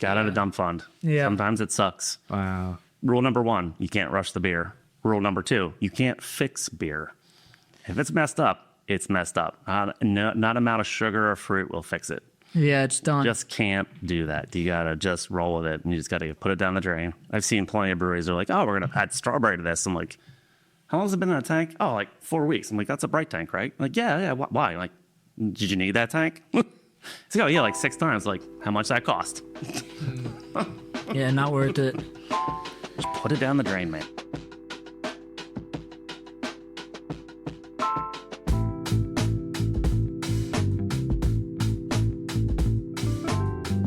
Got out of dump fund. Yeah. Sometimes it sucks. Wow. Rule number 1, you can't rush the beer. Rule number 2, you can't fix beer. If it's messed up, it's messed up. Not amount of sugar or fruit will fix it. Yeah, it's done. Just can't do that. You got to just roll with it, and you just got to put it down the drain. I've seen plenty of breweries that are like, oh, we're going to add strawberry to this. I'm like, how long has it been in that tank? Oh, like 4 weeks. I'm like, that's a bright tank, right? Like, yeah. Why? Like, did you need that tank? It's like, oh, yeah, like 6 times. Like, how much that cost? Yeah, not worth it. Just put it down the drain, man.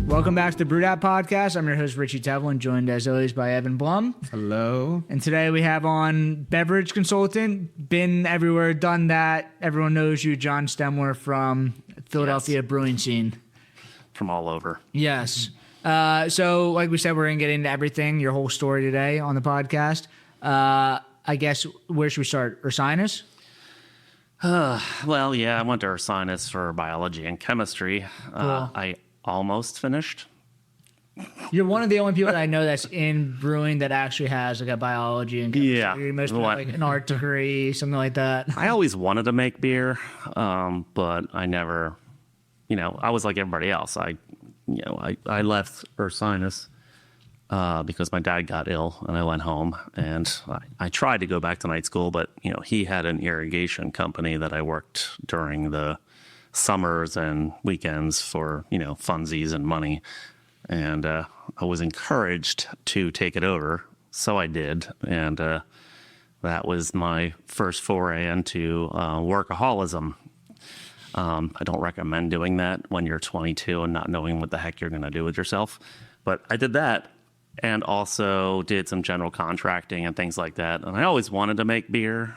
Welcome back to the Brew Podcast. I'm your host, Richie Tevlin, joined as always by Evan Blum. Hello. And today we have on Beverage Consultant, been everywhere, done that. Everyone knows you, John Stemler from Philadelphia brewing scene. From all over. Yes. So like we said, we're going to get into everything, your whole story today on the podcast. I guess, where should we start? Ursinus? Well, yeah, I went to Ursinus for biology and chemistry. Cool. I almost finished. You're one of the only people that I know that's in brewing that actually has like a biology and chemistry. Yeah. Most people have, like an art degree, something like that. I always wanted to make beer, but I never, I was like everybody else. I left Ursinus because my dad got ill, and I went home, and I tried to go back to night school, but he had an irrigation company that I worked during the summers and weekends for funsies and money, and I was encouraged to take it over, so I did, and that was my first foray into workaholism. I don't recommend doing that when you're 22 and not knowing what the heck you're going to do with yourself, but I did that, and also did some general contracting and things like that, and I always wanted to make beer,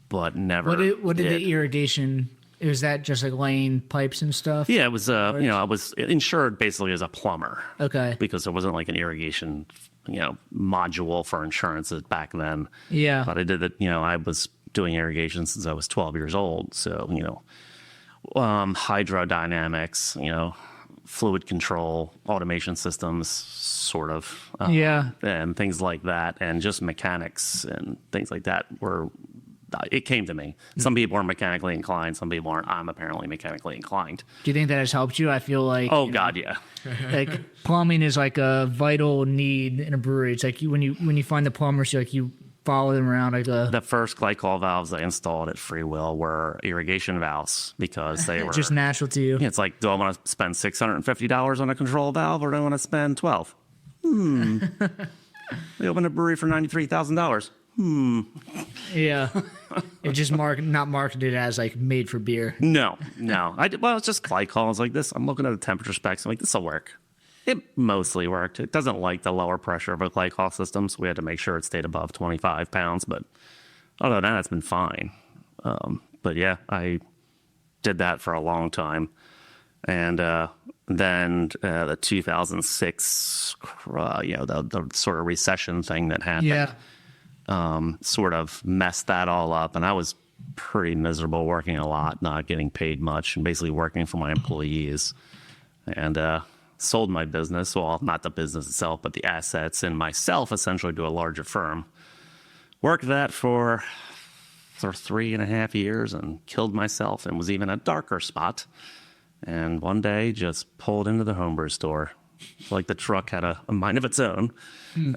but never What did the irrigation... Was that just like laying pipes and stuff? Yeah, it was, I was insured basically as a plumber. Okay. Because there wasn't like an irrigation, module for insurances back then. Yeah. But I did it, I was doing irrigation since I was 12 years old. So, hydrodynamics, fluid control, automation systems, sort of. Yeah. And things like that. And just mechanics and things like that it came to me. Some people are mechanically inclined. Some people aren't. I'm apparently mechanically inclined. Do you think that has helped you? I feel like... Oh, God, yeah. Like, plumbing is like a vital need in a brewery. It's like when you find the plumbers, you follow them around. Like the first glycol valves I installed at Free Will were irrigation valves because they were... just natural to you. It's like, do I want to spend $650 on a control valve, or do I want to spend $12? They opened a brewery for $93,000. Yeah. It's just not marketed as like made for beer. No. It's just glycol. I was like, this. I'm looking at the temperature specs. I'm like, this will work. It mostly worked. It doesn't like the lower pressure of a glycol system, so we had to make sure it stayed above 25 pounds. But other than that, it's been fine. But yeah, I did that for a long time. And then the 2006, the sort of recession thing that happened. Yeah. Sort of messed that all up, and I was pretty miserable, working a lot, not getting paid much, and basically working for my employees, and sold my business, well, not the business itself, but the assets and myself, essentially, to a larger firm. Worked that for 3.5 years and killed myself, and was even a darker spot, and one day just pulled into the homebrew store. Like the truck had a mind of its own.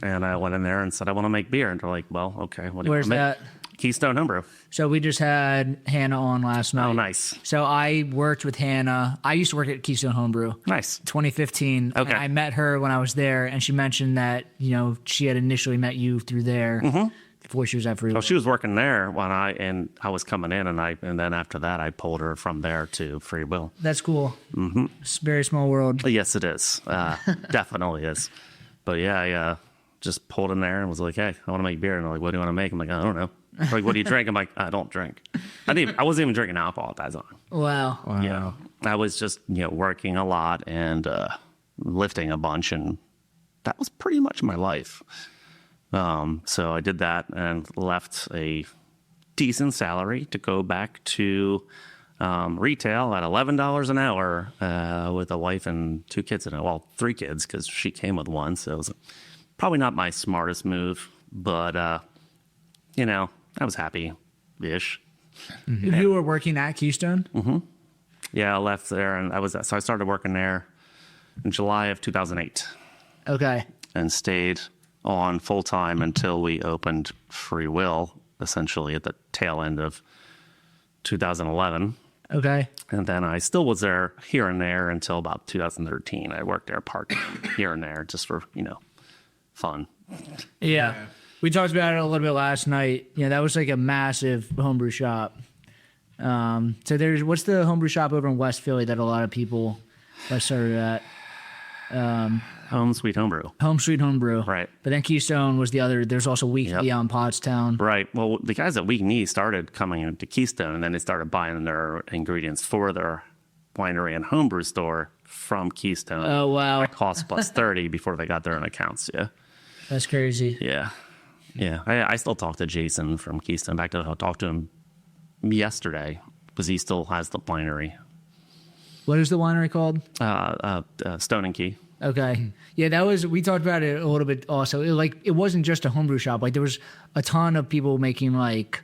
And I went in there and said, I want to make beer. And they're like, well, okay. What do you Where's want to that? make? Keystone Homebrew. So we just had Hannah on last night. Oh, nice. So I worked with Hannah. I used to work at Keystone Homebrew. Nice. 2015. Okay. And I met her when I was there, and she mentioned that, she had initially met you through there before she was at Free Will. Well, she was working there when I was coming in, and then after that, I pulled her from there to Free Will. That's cool. Mm-hmm. It's a very small world. Yes, it is. Definitely is. But yeah, I just pulled in there and was like, hey, I want to make beer. And they're like, what do you want to make? I'm like, I don't know. They're like, what do you drink? I'm like, I don't drink. I wasn't even drinking alcohol at that time. Wow. Yeah. I was just, working a lot and lifting a bunch, and that was pretty much my life. So I did that and left a decent salary to go back to retail at $11 an hour with a wife and 2 kids in it. Well, 3 kids because she came with one, so it was probably not my smartest move, but I was happy-ish. Mm-hmm. You were working at Keystone? Mm-hmm. Yeah, I left there, and so I started working there in July of 2008. Okay. And stayed on full-time until we opened Free Will, essentially at the tail end of 2011. Okay. And then I still was there here and there until about 2013. I worked there part-time here and there just for, fun. Yeah. We talked about it a little bit last night. That was like a massive homebrew shop. So what's the homebrew shop over in West Philly that a lot of people started at? Home Sweet Homebrew. Home Sweet Homebrew. Right. But then Keystone was the other. There's also Weekly on Pottstown. Right. Well, the guys at Weekly started coming into Keystone, and then they started buying their ingredients for their winery and homebrew store from Keystone. Oh, wow. At cost plus 30 before they got their own accounts. Yeah. That's crazy. Yeah. Yeah. I still talk to Jason from Keystone. In fact, I talked to him yesterday because he still has the winery. What is the winery called? Stone and Key. Okay. Yeah, we talked about it a little bit also. It wasn't just a homebrew shop. Like there was a ton of people making like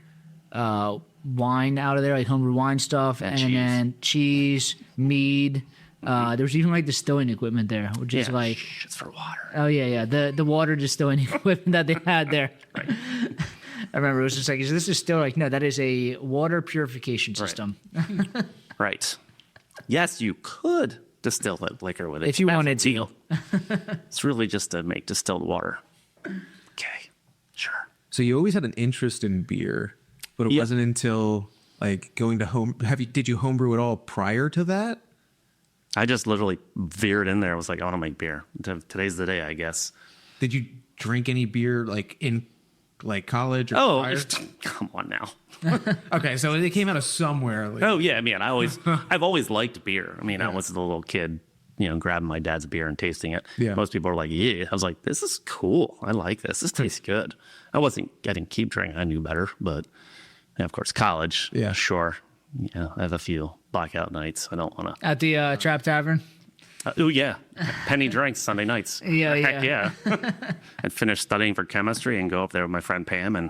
wine out of there, like homebrew wine stuff, and then cheese, mead. There was even like distilling equipment there, which is like it's for water. Oh yeah. The water distilling equipment that they had there. Right. I remember it was just like, is this still like, no, that is a water purification system. Right. Yes, you could distill that liquor with it. If you wanted to. It's really just to make distilled water. Okay, sure. So you always had an interest in beer, but it wasn't until like going to home. Did you homebrew at all prior to that? I just literally veered in there. I was like, I want to make beer. Today's the day, I guess. Did you drink any beer like in like college or prior? Come on now. Okay, so it came out of somewhere. Like... Oh yeah, man. I've always liked beer. I mean, I was the little kid, grabbing my dad's beer and tasting it. Yeah. Most people are like, yeah. I was like, this is cool. I like this. This tastes good. I didn't keep drinking. I knew better, but of course, college. Yeah, sure. Yeah, I have a few blackout nights. I don't want to. At the Trap Tavern? Oh, yeah. Penny drinks Sunday nights. Yeah. Heck yeah. I'd finish studying for chemistry and go up there with my friend Pam and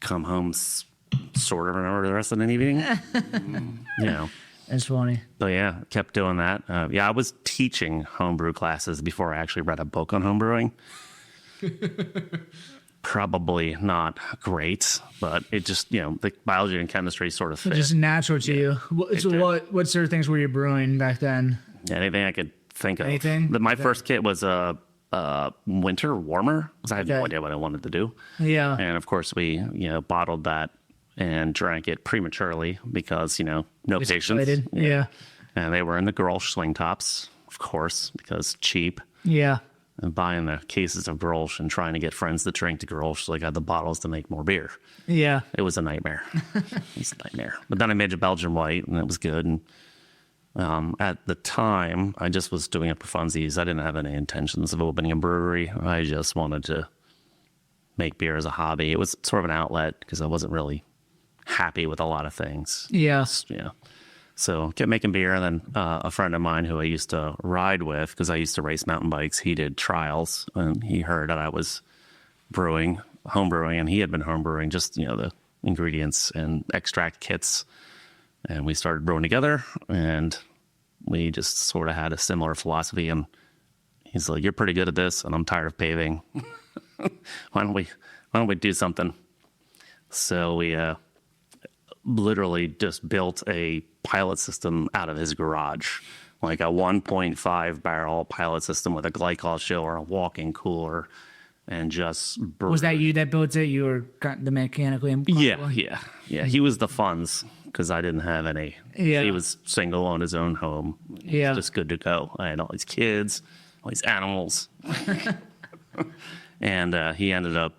come home sort of remember the rest of the evening. That's funny. So, yeah, kept doing that. I was teaching homebrew classes before I actually read a book on homebrewing. Probably not great, but it just, the biology and chemistry sort of fit. Just natural to you. What sort of things were you brewing back then? Anything I could think of. Anything? My first kit was a winter warmer because I had no idea what I wanted to do. Yeah. And of course we, bottled that and drank it prematurely because, no patience. Yeah. And they were in the Grolsch swing tops, of course, because cheap. Yeah. And buying the cases of Grolsch and trying to get friends to drink the Grolsch so they got the bottles to make more beer. Yeah. It was a nightmare. But then I made a Belgian white and it was good. And at the time, I just was doing it for funsies. I didn't have any intentions of opening a brewery. I just wanted to make beer as a hobby. It was sort of an outlet because I wasn't really happy with a lot of things. Yeah. So kept making beer. And then a friend of mine who I used to ride with, because I used to race mountain bikes, he did trials and he heard that I was home brewing, and he had been home brewing just, the ingredients and extract kits. And we started brewing together, and we just sort of had a similar philosophy. And he's like, "You're pretty good at this, and I'm tired of paving. Why don't we do something?" So we literally just built a pilot system out of his garage, like a 1.5 barrel pilot system with a glycol chiller, a walk-in cooler, and just was that you that built it? You were the mechanically inclined? Yeah. He was the funds because I didn't have any. Yeah. He was single, on his own home. Yeah, just good to go. I had all these kids, all these animals, and he ended up.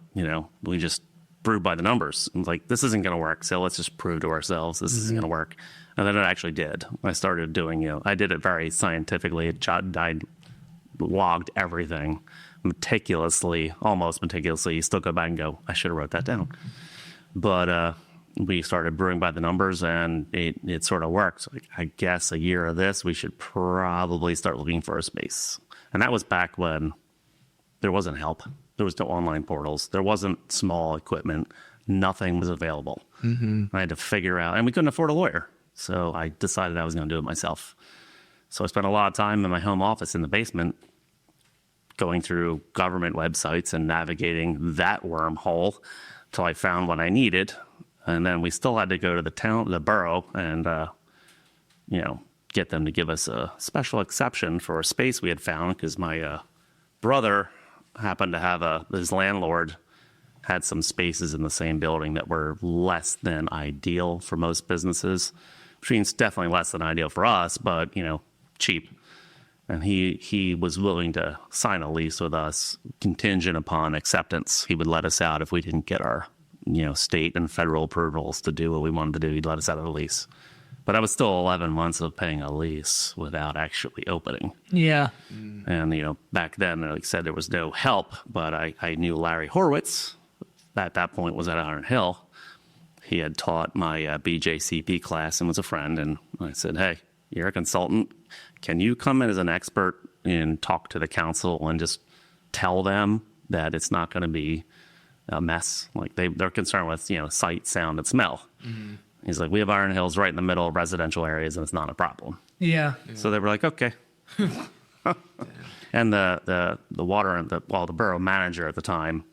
We just brewed by the numbers. I was like, this isn't going to work, so let's just prove to ourselves this isn't going to work. And then it actually did. I started doing, I did it very scientifically. I logged everything meticulously, almost meticulously. You still go back and go, I should have wrote that down. But we started brewing by the numbers, and it sort of worked. Like, I guess a year of this, we should probably start looking for a space. And that was back when there wasn't help. There was no online portals. There wasn't small equipment. Nothing was available. I had to figure out, and we couldn't afford a lawyer. So I decided I was going to do it myself. So I spent a lot of time in my home office in the basement going through government websites and navigating that wormhole till I found what I needed. And then we still had to go to the borough, and, get them to give us a special exception for a space we had found, because my brother happened to have his landlord had some spaces in the same building that were less than ideal for most businesses, which means definitely less than ideal for us, but, cheap. And he was willing to sign a lease with us contingent upon acceptance. He would let us out if we didn't get our, state and federal approvals to do what we wanted to do. He'd let us out of the lease. But I was still 11 months of paying a lease without actually opening. Yeah. And, back then, like I said, there was no help, but I knew Larry Horowitz. At that point was at Iron Hill. He had taught my BJCP class and was a friend. And I said, hey, you're a consultant. Can you come in as an expert and talk to the council and just tell them that it's not going to be a mess? Like they're concerned with, sight, sound, and smell. He's like, we have Iron Hills right in the middle of residential areas, and it's not a problem. Yeah. So they were like, okay. And the water and the borough manager at the time,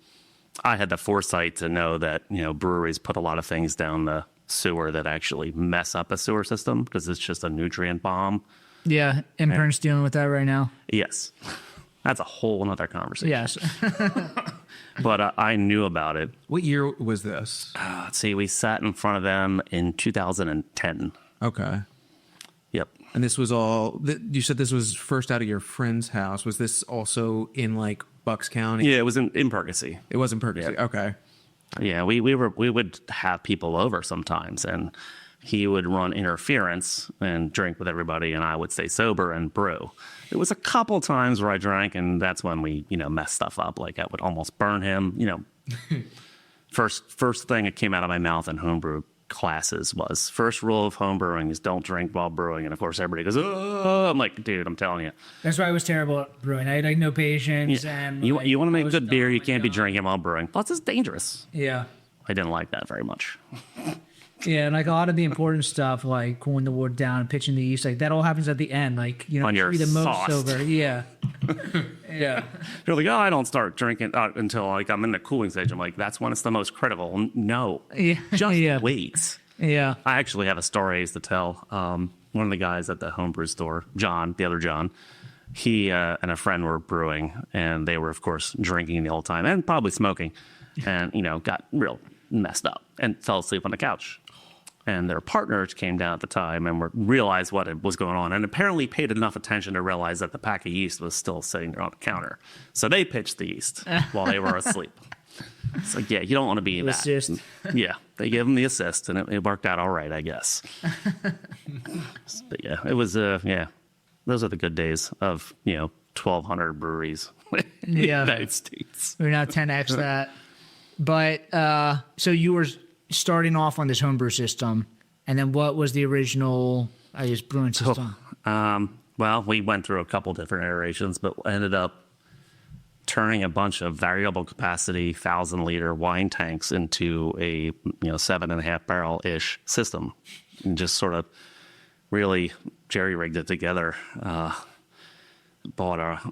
I had the foresight to know that, breweries put a lot of things down the sewer that actually mess up a sewer system because it's just a nutrient bomb. Yeah. Imprint's dealing with that right now. Yes. That's a whole other conversation. Yes. But I knew about it. What year was this? Let's see. We sat in front of them in 2010. Okay. Yep. And this was all, you said this was first out of your friend's house. Was this also in like Bucks County? Yeah, it was in Perkasie. It was in Perkasie. Yeah. Okay. Yeah, we would have people over sometimes, and he would run interference and drink with everybody, and I would stay sober and brew. It was a couple times where I drank, and that's when we, messed stuff up. Like I would almost burn him. First thing that came out of my mouth in homebrew classes was first rule of homebrewing is don't drink while brewing. And of course, everybody goes, "Oh!" I'm like, dude, I'm telling you. That's why I was terrible at brewing. I had like no patience. Yeah. And You want to I make was good beer, you dumb, can't be like, drinking while brewing. Plus, it's dangerous. Yeah. I didn't like that very much. Yeah, and like a lot of the important stuff, like cooling the wood down, pitching the yeast, like that all happens at the end. Like On your be the most sauce. sober. Yeah. Yeah. You're like, oh, I don't start drinking until like I'm in the cooling stage. I'm like, that's when it's the most critical. No, Yeah. just Yeah. wait. Yeah. I actually have a story I used to tell. One of the guys at the homebrew store, John, the other John, he and a friend were brewing, and they were, of course, drinking the whole time and probably smoking, and got real messed up and fell asleep on the couch. And their partners came down at the time and realized what was going on, and apparently paid enough attention to realize that the pack of yeast was still sitting there on the counter. So they pitched the yeast while they were asleep. It's like, yeah, you don't want to be that. Assist. Yeah, they gave him the assist, and it worked out all right, I guess. But yeah, it was, those are the good days of, 1,200 breweries in the Yeah. United States. We're now 10x that. But so you were starting off on this homebrew system, and then what was the original, brewing system? Well, we went through a couple different iterations, but ended up turning a bunch of variable capacity 1,000-liter wine tanks into a 7.5 barrel-ish system, and just sort of really jerry-rigged it together.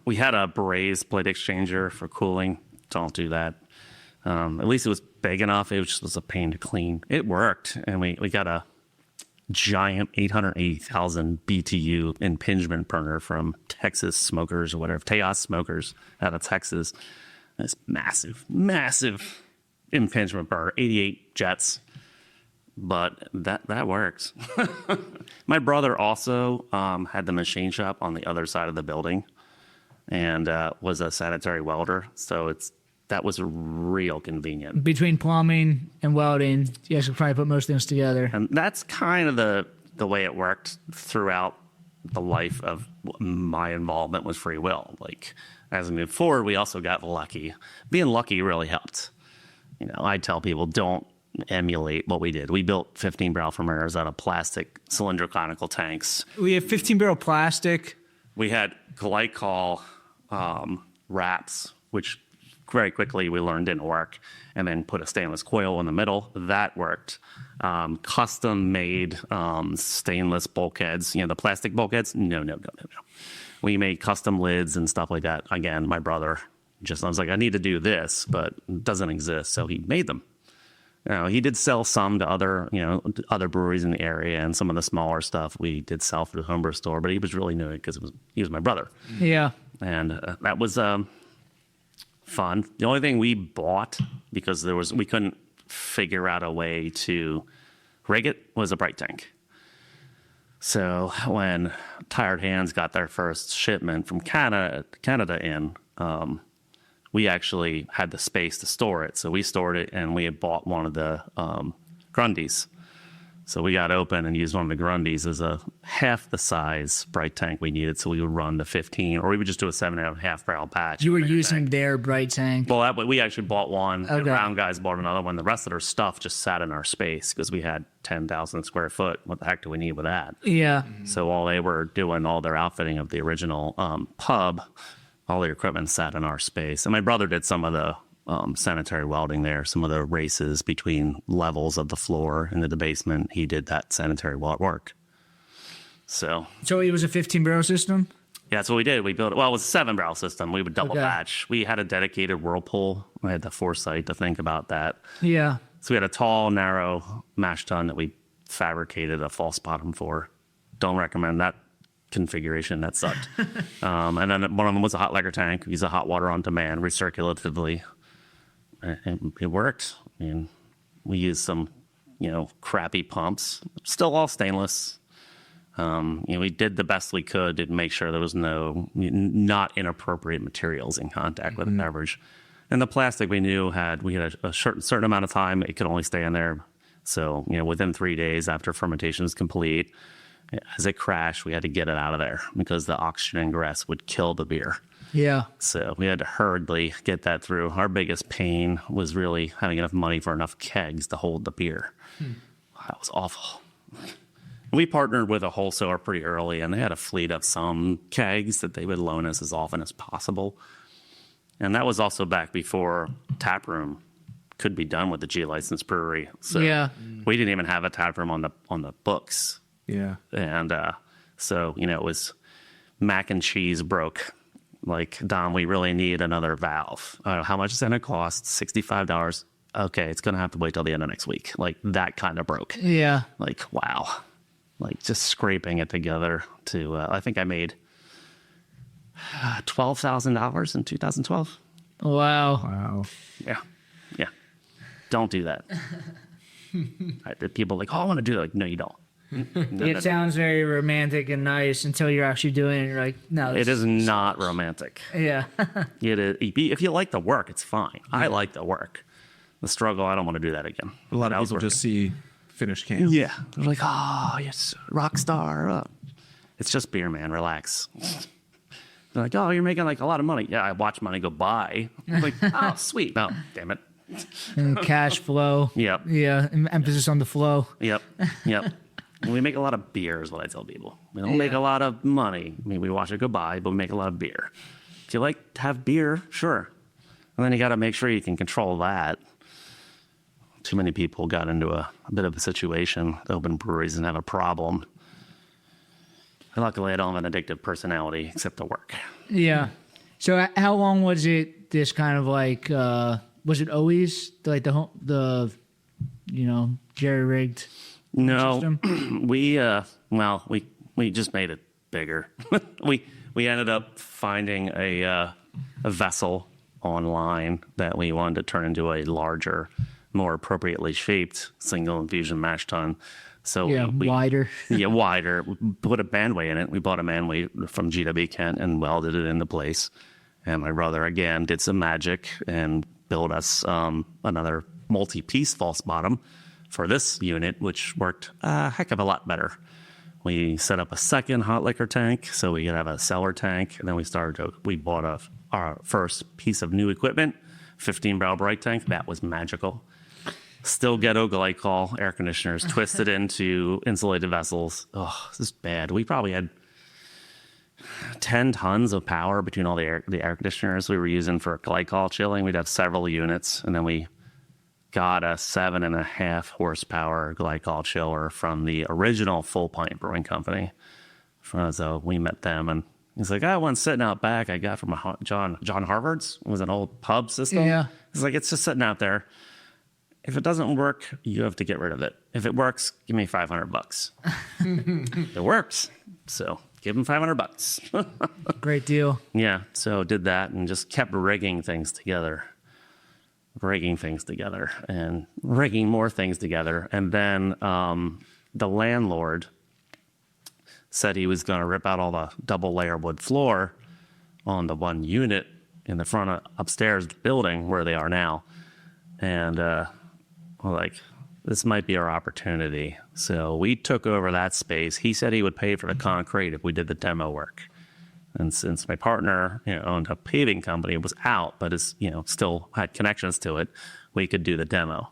We had a braised plate exchanger for cooling. Don't do that. At least it was big enough. It just was a pain to clean. It worked, and we got a giant 880,000 BTU impingement burner from Texas Smokers or whatever, Tejas Smokers out of Texas. This massive impingement burner, 88 jets. But that works. My brother also had the machine shop on the other side of the building and was a sanitary welder. So that was real convenient. Between plumbing and welding, you guys could probably put most things together. And that's kind of the way it worked throughout the life of my involvement with Free Will. Like, as we moved forward, we also got lucky. Being lucky really helped. I tell people, don't emulate what we did. We built 15 barrel fermenters out of plastic cylindrical conical tanks. We have 15 barrel plastic. We had glycol wraps, which very quickly we learned didn't work, and then put a stainless coil in the middle. That worked. Custom made stainless bulkheads, the plastic bulkheads. No. We made custom lids and stuff like that. Again, my brother I was like, I need to do this, but it doesn't exist. So he made them. He did sell some to other breweries in the area, and some of the smaller stuff we did sell for the homebrew store, but he was really new because he was my brother. Yeah. And that was fun. The only thing we bought, because we couldn't figure out a way to rig it, was a bright tank. So when Tired Hands got their first shipment from Canada in, we actually had the space to store it. So we stored it, and we had bought one of the Grundies. So we got open and used one of the Grundies as a half the size bright tank we needed. So we would run the 15, or we would just do a 7.5 barrel batch. You were using their bright tank? Well, we actually bought one. Okay. The Brown guys bought another one. The rest of their stuff just sat in our space because we had 10,000 square foot. What the heck do we need with that? Yeah. So while they were doing all their outfitting of the original pub, all the equipment sat in our space. And my brother did some of the sanitary welding there, some of the races between levels of the floor into the basement. He did that sanitary weld work. So it was a 15 barrel system? Yeah, that's what we did. We built it. Well, it was a 7-barrel system. We would double Okay. batch. We had a dedicated whirlpool. I had the foresight to think about that. Yeah. So we had a tall, narrow mash tun that we fabricated a false bottom for. Don't recommend that configuration. That sucked. And then one of them was a hot liquor tank. We used a hot water on demand recirculatively. And it worked. I mean, we used some, crappy pumps. Still all stainless. We did the best we could to make sure there was not inappropriate materials in contact with the beverage. And the plastic we had a certain amount of time it could only stay in there. So, within 3 days after fermentation is complete, as it crashed, we had to get it out of there because the oxygen ingress would kill the beer. Yeah. So we had to hurriedly get that through. Our biggest pain was really having enough money for enough kegs to hold the beer. That was awful. We partnered with a wholesaler pretty early, and they had a fleet of some kegs that they would loan us as often as possible. And that was also back before taproom could be done with the G licensed brewery. So Yeah. we didn't even have a taproom on the books. Yeah. And so, it was mac and cheese broke. Like, Dom, we really need another valve. How much is it going to cost? $65. Okay, it's going to have to wait till the end of next week. Like, that kind of broke. Yeah. Like, wow. Like, just scraping it together to, I think I made $12,000 in 2012. Wow. Wow. Yeah. Don't do that. People are like, oh, I want to do that. Like, no, you don't. It sounds very romantic and nice until you're actually doing it. You're like, no. It is not romantic. Yeah. It is, if you like the work, it's fine. I like the work. The struggle, I don't want to do that again. A lot of people just see finished cans. Yeah. They're like, oh, yes, rock star. It's just beer, man. Relax. They're like, oh, you're making like a lot of money. Yeah, I watch money go by. I'm like, oh, sweet. No, damn it. And cash flow. Yep. Yeah. Emphasis on the flow. Yep. We make a lot of beer is what I tell people. We don't make a lot of money. I mean, we watch it go by, but we make a lot of beer. If you like to have beer, sure. And then you got to make sure you can control that. Too many people got into a bit of a situation, open breweries, and have a problem. Luckily, I don't have an addictive personality except to work. Yeah. So how long was it this kind of like, was it always like the jerry-rigged No, system? we just made it bigger. we ended up finding a vessel online that we wanted to turn into a larger, more appropriately shaped single infusion mash tun. So wider. Wider. We put a manway in it. We bought a manway from GW Kent and welded it into place. And my brother again did some magic and built us another multi-piece false bottom for this unit, which worked a heck of a lot better. We set up a second hot liquor tank so we could have a cellar tank, and then we bought our first piece of new equipment, 15-barrel bright tank. That was magical. Still ghetto glycol air conditioners twisted into insulated vessels. Oh, this is bad. We probably had 10 tons of power between all the air conditioners we were using for glycol chilling. We'd have several units, and then we got a 7.5 horsepower glycol chiller from the original Full Pint Brewing Company. So we met them, and he's like, "I one sitting out back I got from John Harvard's. It was an old pub system." Yeah. He's like, "It's just sitting out there. If it doesn't work, you have to get rid of it. If it works, give me $500." It works, so give him $500. Great deal. Yeah, so did that and just kept rigging things together, and rigging more things together. And then the landlord said he was going to rip out all the double layer wood floor on the one unit in the front of upstairs building where they are now. And we're like, this might be our opportunity. So we took over that space. He said he would pay for the concrete if we did the demo work. And since my partner, owned a paving company, it was out, but is, still had connections to it, we could do the demo.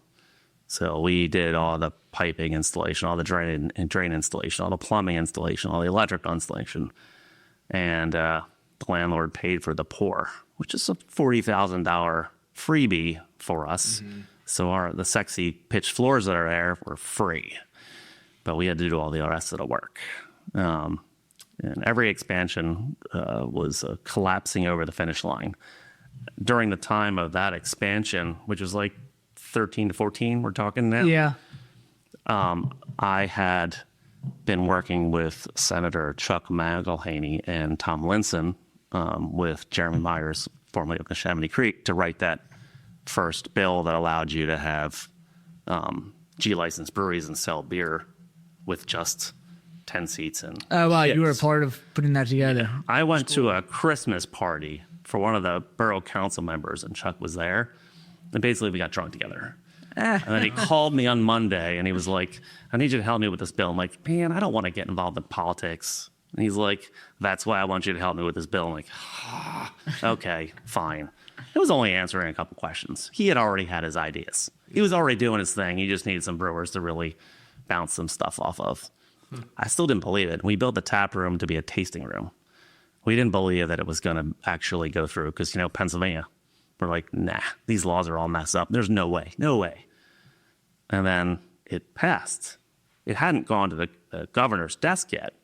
So we did all the piping installation, all the drain installation, all the plumbing installation, all the electrical installation. And the landlord paid for the pour, which is a $40,000 freebie for us. Mm-hmm. So the sexy pitched floors that are there were free, but we had to do all the rest of the work. And every expansion was collapsing over the finish line. During the time of that expansion, which was like 13 to 14, we're talking now. Yeah. I had been working with Senator Chuck McIlhinney and Tom Linson with Jeremy Myers, formerly of Neshaminy Creek, to write that first bill that allowed you to have G-licensed breweries and sell beer with just 10 seats. And oh, wow, you were a part of putting that together. I went to a Christmas party for one of the borough council members, and Chuck was there. And basically, we got drunk together. And then he called me on Monday, and he was like, "I need you to help me with this bill." I'm like, "Man, I don't want to get involved in politics." And he's like, "That's why I want you to help me with this bill." I'm like, "Okay, fine." It was only answering a couple questions. He had already had his ideas. He was already doing his thing. He just needed some brewers to really bounce some stuff off of. I still didn't believe it. We built the tap room to be a tasting room. We didn't believe that it was going to actually go through because, Pennsylvania, we're like, nah, these laws are all messed up. There's no way. And then it passed. It hadn't gone to the governor's desk yet,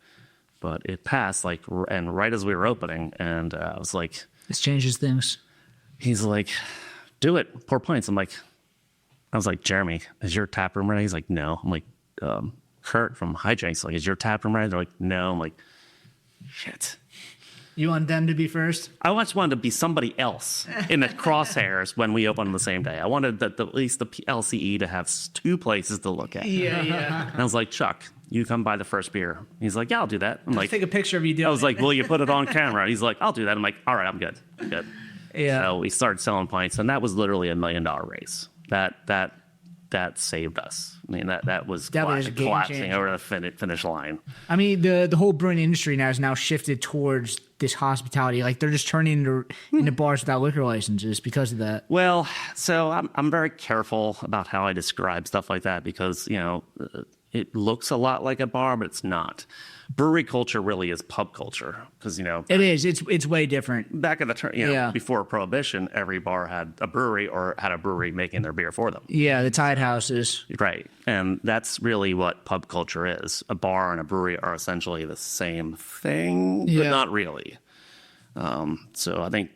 but it passed and right as we were opening. And I was like, this changes things. He's like, do it, pour pints. I was like, Jeremy, is your tap room ready? He's like, no. I'm like, Kurt from HiJinx, like, is your tap room ready? They're like, no. I'm like, shit. You want them to be first? I just wanted to be somebody else in the crosshairs when we opened on the same day. I wanted at least the LCE to have two places to look at. Yeah. And I was like, Chuck, you come buy the first beer. He's like, yeah, I'll do that. I'm like, take a picture of you doing I was like, will you put it on camera? He's like, I'll do that. I'm like, all right, I'm good. Yeah. So we started selling pints, and that was literally $1 million raise. That saved us. I mean, that was a game collapsing changer. over the finish line. I mean, the whole brewing industry now is shifted towards this hospitality. Like, they're just turning into bars without liquor licenses because of that. Well, so I'm very careful about how I describe stuff like that because, it looks a lot like a bar, but it's not. Brewery culture really is pub culture because, It is. It's way different. back at the turn, before Prohibition, every bar had a brewery or had a brewery making their beer for them. Yeah, the Tide Houses. Right. And that's really what pub culture is. A bar and a brewery are essentially the same thing, but not really. So I think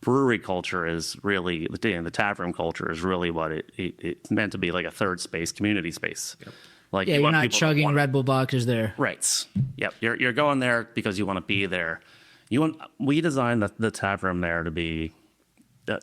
brewery culture is really, the taproom culture is really what it's meant to be, like a third space, community space. Yep. Like, you're not chugging Red Bull boxes there. Right. Yep. You're going there because you want to be there. We designed the tap room there to be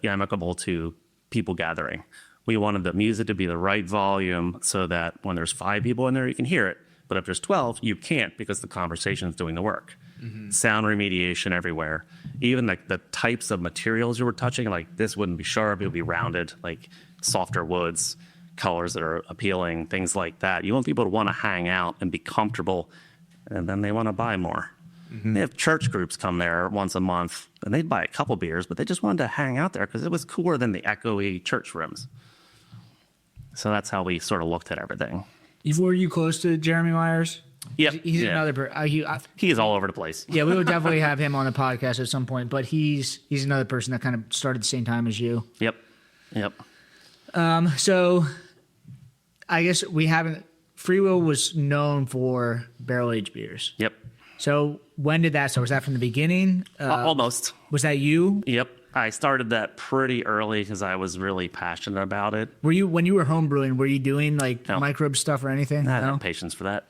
amicable to people gathering. We wanted the music to be the right volume so that when there's 5 people in there, you can hear it. But if there's 12, you can't because the conversation is doing the work. Mm-hmm. Sound remediation everywhere. Even like the types of materials you were touching, like this wouldn't be sharp, it would be rounded, like softer woods, colors that are appealing, things like that. You want people to want to hang out and be comfortable, and then they want to buy more. Mm-hmm. They have church groups come there once a month, and they'd buy a couple beers, but they just wanted to hang out there because it was cooler than the echoey church rooms. So that's how we sort of looked at everything. Were you close to Jeremy Myers? Yep. He's yeah. another. He is all over the place. Yeah, we would definitely have him on the podcast at some point. But he's another person that kind of started the same time as you. Yep. So, I guess we haven't. Free Will was known for barrel aged beers. Yep. So when did that start? Was that from the beginning? Almost. Was that you? Yep. I started that pretty early because I was really passionate about it. Were you when you were homebrewing? Were you doing like microbe stuff or anything? I didn't have patience for that.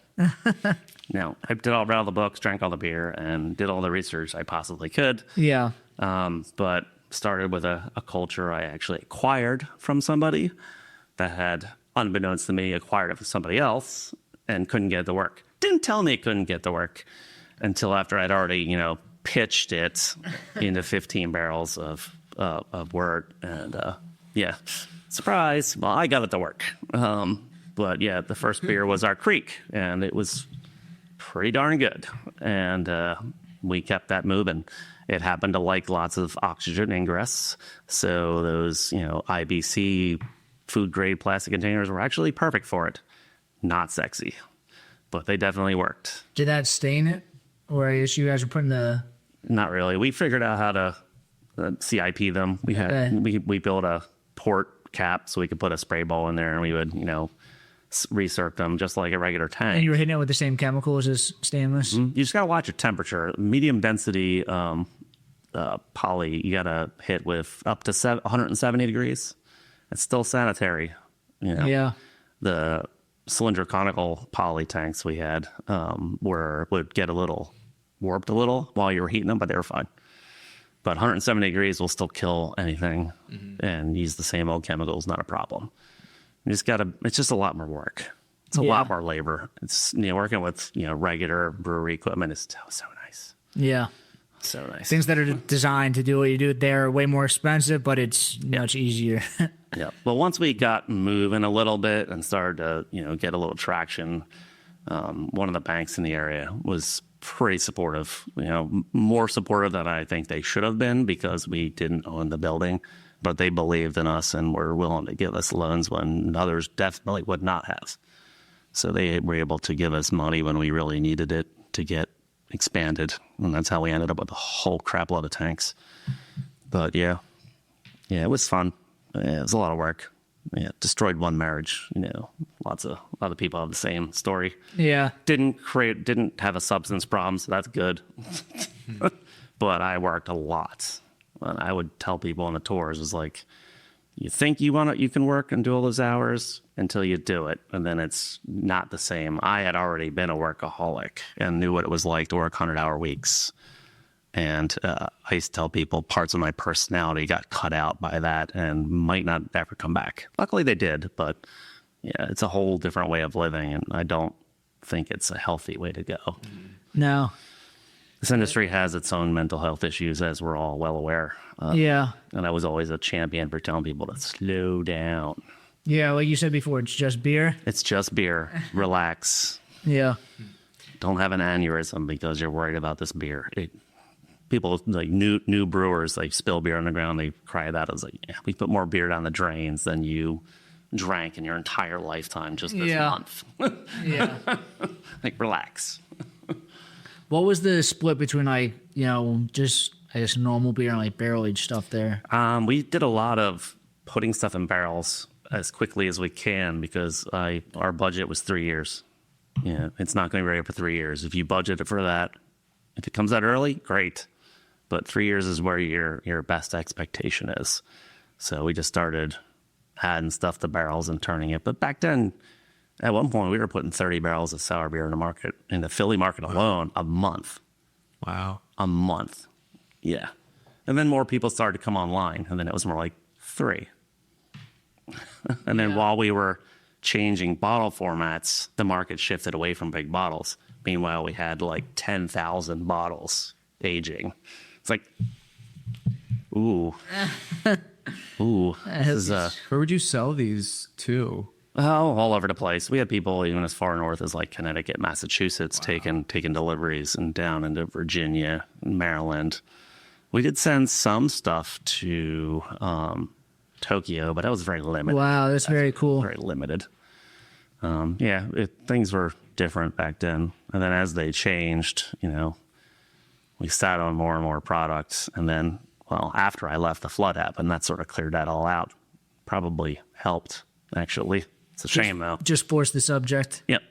No, I did all read all the books, drank all the beer, and did all the research I possibly could. Yeah. But started with a culture I actually acquired from somebody that had, unbeknownst to me, acquired it from somebody else and couldn't get it to work. Didn't tell me it couldn't get to work until after I'd already, pitched it into 15 barrels of wort. And surprise. Well, I got it to work. But yeah, the first beer was our Creek, and it was pretty darn good. And we kept that moving. It happened to like lots of oxygen ingress. So those, IBC food grade plastic containers were actually perfect for it. Not sexy, but they definitely worked. Did that stain it? Or I guess you guys were putting the... Not really. We figured out how to CIP them. We had we built a port cap so we could put a spray ball in there, and we would, recirc them just like a regular tank. And you were hitting it with the same chemicals as stainless? You just got to watch your temperature. Medium density poly, you got to hit with up to 170 degrees. It's still sanitary. Yeah. The cylindrical conical poly tanks we had would get a little warped a little while you were heating them, but they were fine. But 170 degrees will still kill anything, and use the same old chemicals, not a problem. You just gotta. It's just a lot more work. It's a lot more labor. It's working with regular brewery equipment is so nice. Yeah. So nice. Things that are designed to do what you do there are way more expensive, but it's much easier. Yeah. Well, once we got moving a little bit and started to get a little traction, one of the banks in the area was pretty supportive. More supportive than I think they should have been because we didn't own the building, but they believed in us and were willing to give us loans when others definitely would not have. So they were able to give us money when we really needed it to get expanded, and that's how we ended up with a whole crap load of tanks. But yeah, it was fun. It was a lot of work. Yeah, destroyed one marriage. A lot of people have the same story. Yeah, didn't have a substance problem, so that's good. But I worked a lot. And I would tell people on the tours, it was like, you think you can work and do all those hours until you do it, and then it's not the same. I had already been a workaholic and knew what it was like to work 100-hour weeks. And I used to tell people parts of my personality got cut out by that and might not ever come back. Luckily they did, but yeah, it's a whole different way of living, and I don't think it's a healthy way to go. No. This industry has its own mental health issues, as we're all well aware. Yeah. And I was always a champion for telling people to slow down. Yeah, like you said before, it's just beer. It's just beer. Relax. Yeah. Don't have an aneurysm because you're worried about this beer. People like new brewers like spill beer on the ground. They cry that. I was like, yeah, we put more beer down the drains than you drank in your entire lifetime just this month. Yeah. Like, relax. What was the split between just I guess normal beer and like barrel aged stuff there? We did a lot of putting stuff in barrels as quickly as we can because our budget was 3 years. Yeah, it's not going to be ready for 3 years. If you budget it for that, if it comes out early, great. But 3 years is where your best expectation is. So we just started adding stuff to barrels and turning it. But back then, at one point, we were putting 30 barrels of sour beer in the market, in the Philly market alone, a month. Wow. A month. Yeah. And then more people started to come online, and then it was more like 3. And then while we were changing bottle formats, the market shifted away from big bottles. Meanwhile, we had like 10,000 bottles aging. It's like, ooh. Ooh. This is Where would you sell these to? all over the place. We had people even as far north as like Connecticut, Massachusetts, taking deliveries, and down into Virginia, Maryland. We did send some stuff to Tokyo, but that was very limited. Wow, that's very cool. Very limited. Things were different back then. And then as they changed, we sat on more and more products. And then, well, after I left, the flood happened. That sort of cleared that all out. Probably helped, actually. It's a shame, though. Just force the subject. Yep.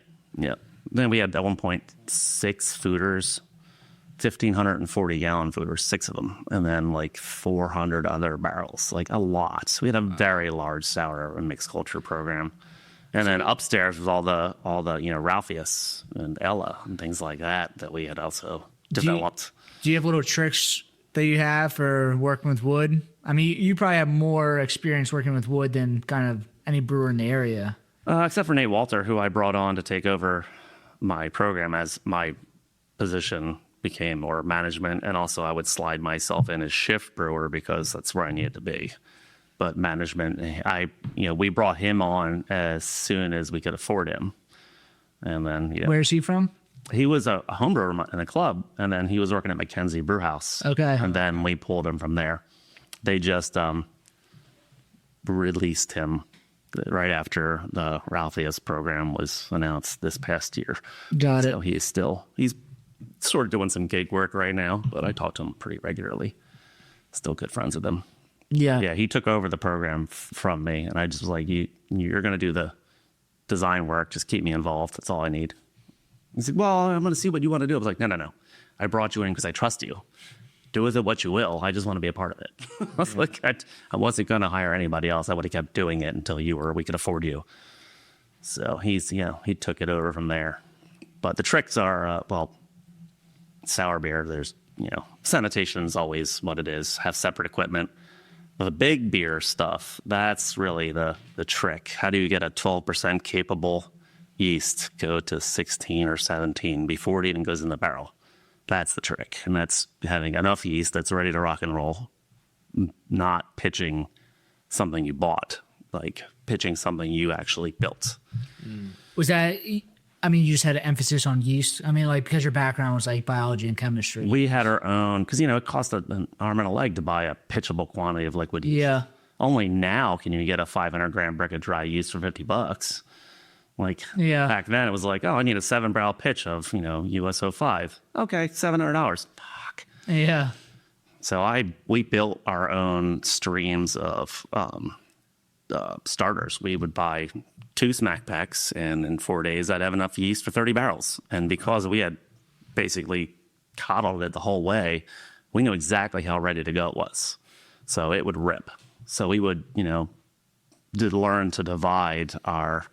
Then we had at one point 6 fooders, 1,540-gallon fooders, 6 of them, and then like 400 other barrels, like a lot. So we had a very large sour and mixed culture program. And then upstairs was all the Ralpheus and Ella and things like that we had also developed. Do you have little tricks that you have for working with wood? I mean, you probably have more experience working with wood than kind of any brewer in the area. Except for Nate Walter, who I brought on to take over my program as my position became more management, and also I would slide myself in as shift brewer because that's where I needed to be. But management, we brought him on as soon as we could afford him. And then, Where's he from? He was a home brewer in a club, and then he was working at McKenzie Brew House. Okay. And then we pulled him from there. They just released him right after the Ralpheus program was announced this past year. Got it. So he's sort of doing some gig work right now, but I talk to him pretty regularly. Still good friends with him. Yeah, he took over the program from me, and I just was like, you're going to do the design work. Just keep me involved. That's all I need. He said, well, I'm going to see what you want to do. I was like, no. I brought you in because I trust you. Do with it what you will. I just want to be a part of it. I was like, I wasn't going to hire anybody else. I would have kept doing it until we could afford you. So he took it over from there. But the tricks are, sour beer, there's, sanitation is always what it is. Have separate equipment. The big beer stuff, that's really the trick. How do you get a 12% capable yeast go to 16 or 17 before it even goes in the barrel? That's the trick. And that's having enough yeast that's ready to rock and roll, not pitching something you bought, like pitching something you actually built. Was that, I mean, you just had an emphasis on yeast? I mean, like, because your background was like biology and chemistry. We had our own, because, it cost an arm and a leg to buy a pitchable quantity of liquid yeast. Yeah. Only now can you get a 500-gram brick of dry yeast for $50. Like, back then it was like, I need a 7-barrel pitch of, USO 5. Okay, $700. Fuck. Yeah. So we built our own streams of starters. We would buy 2 smack packs, and in 4 days I'd have enough yeast for 30 barrels. And because we had basically coddled it the whole way, we knew exactly how ready to go it was. So it would rip. So we would, learn to divide our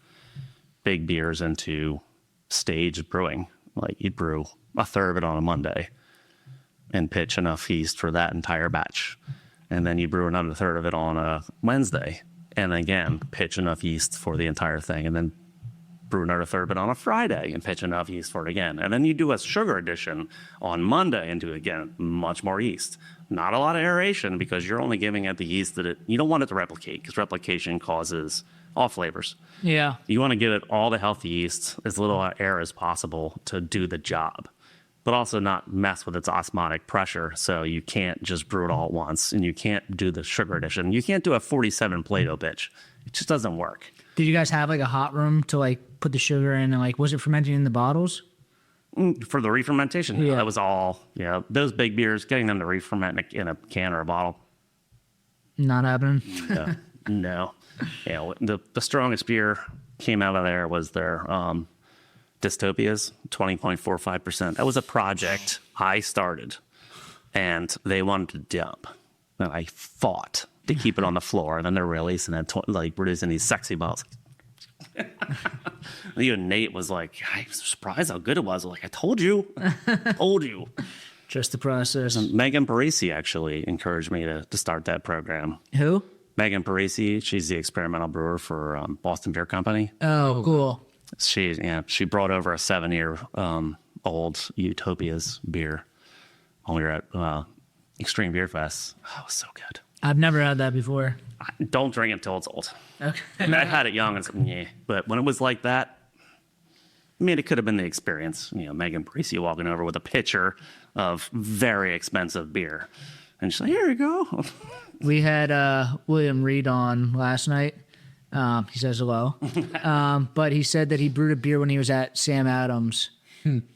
big beers into staged brewing. Like, you'd brew a third of it on a Monday and pitch enough yeast for that entire batch. And then you brew another third of it on a Wednesday. And again, pitch enough yeast for the entire thing. And then brew another third of it on a Friday and pitch enough yeast for it again. And then you do a sugar addition on Monday and do, again, much more yeast. Not a lot of aeration because you're only giving it the yeast that you don't want it to replicate, because replication causes off flavors. Yeah. You want to give it all the healthy yeast, as little air as possible to do the job, but also not mess with its osmotic pressure. So you can't just brew it all at once, and you can't do the sugar addition. You can't do a 47 Plato pitch. It just doesn't work. Did you guys have like a hot room to like put the sugar in, and like, was it fermenting in the bottles? For the re-fermentation, Yeah. that was all, those big beers, getting them to re-ferment in a can or a bottle. Not happening. No. The strongest beer came out of there was their Dystopias, 20.45%. That was a project I started, and they wanted to dump. And I fought to keep it on the floor, and then they're releasing it, releasing these sexy bottles. Even Nate was like, I was surprised how good it was. I'm like, I told you. Just the process. Megan Parisi actually encouraged me to start that program. Who? Megan Parisi, she's the experimental brewer for Boston Beer Company. Oh, cool. She brought over a 7-year old Utopia's beer when we were at Extreme Beer Fest. Oh, it was so good. I've never had that before. Don't drink it until it's old. Okay. I had it young and it's yeah. But when it was like that, I mean, it could have been the experience. Megan Parisi walking over with a pitcher of very expensive beer And she's like, here you go. We had William Reed on last night. He says hello. But he said that he brewed a beer when he was at Sam Adams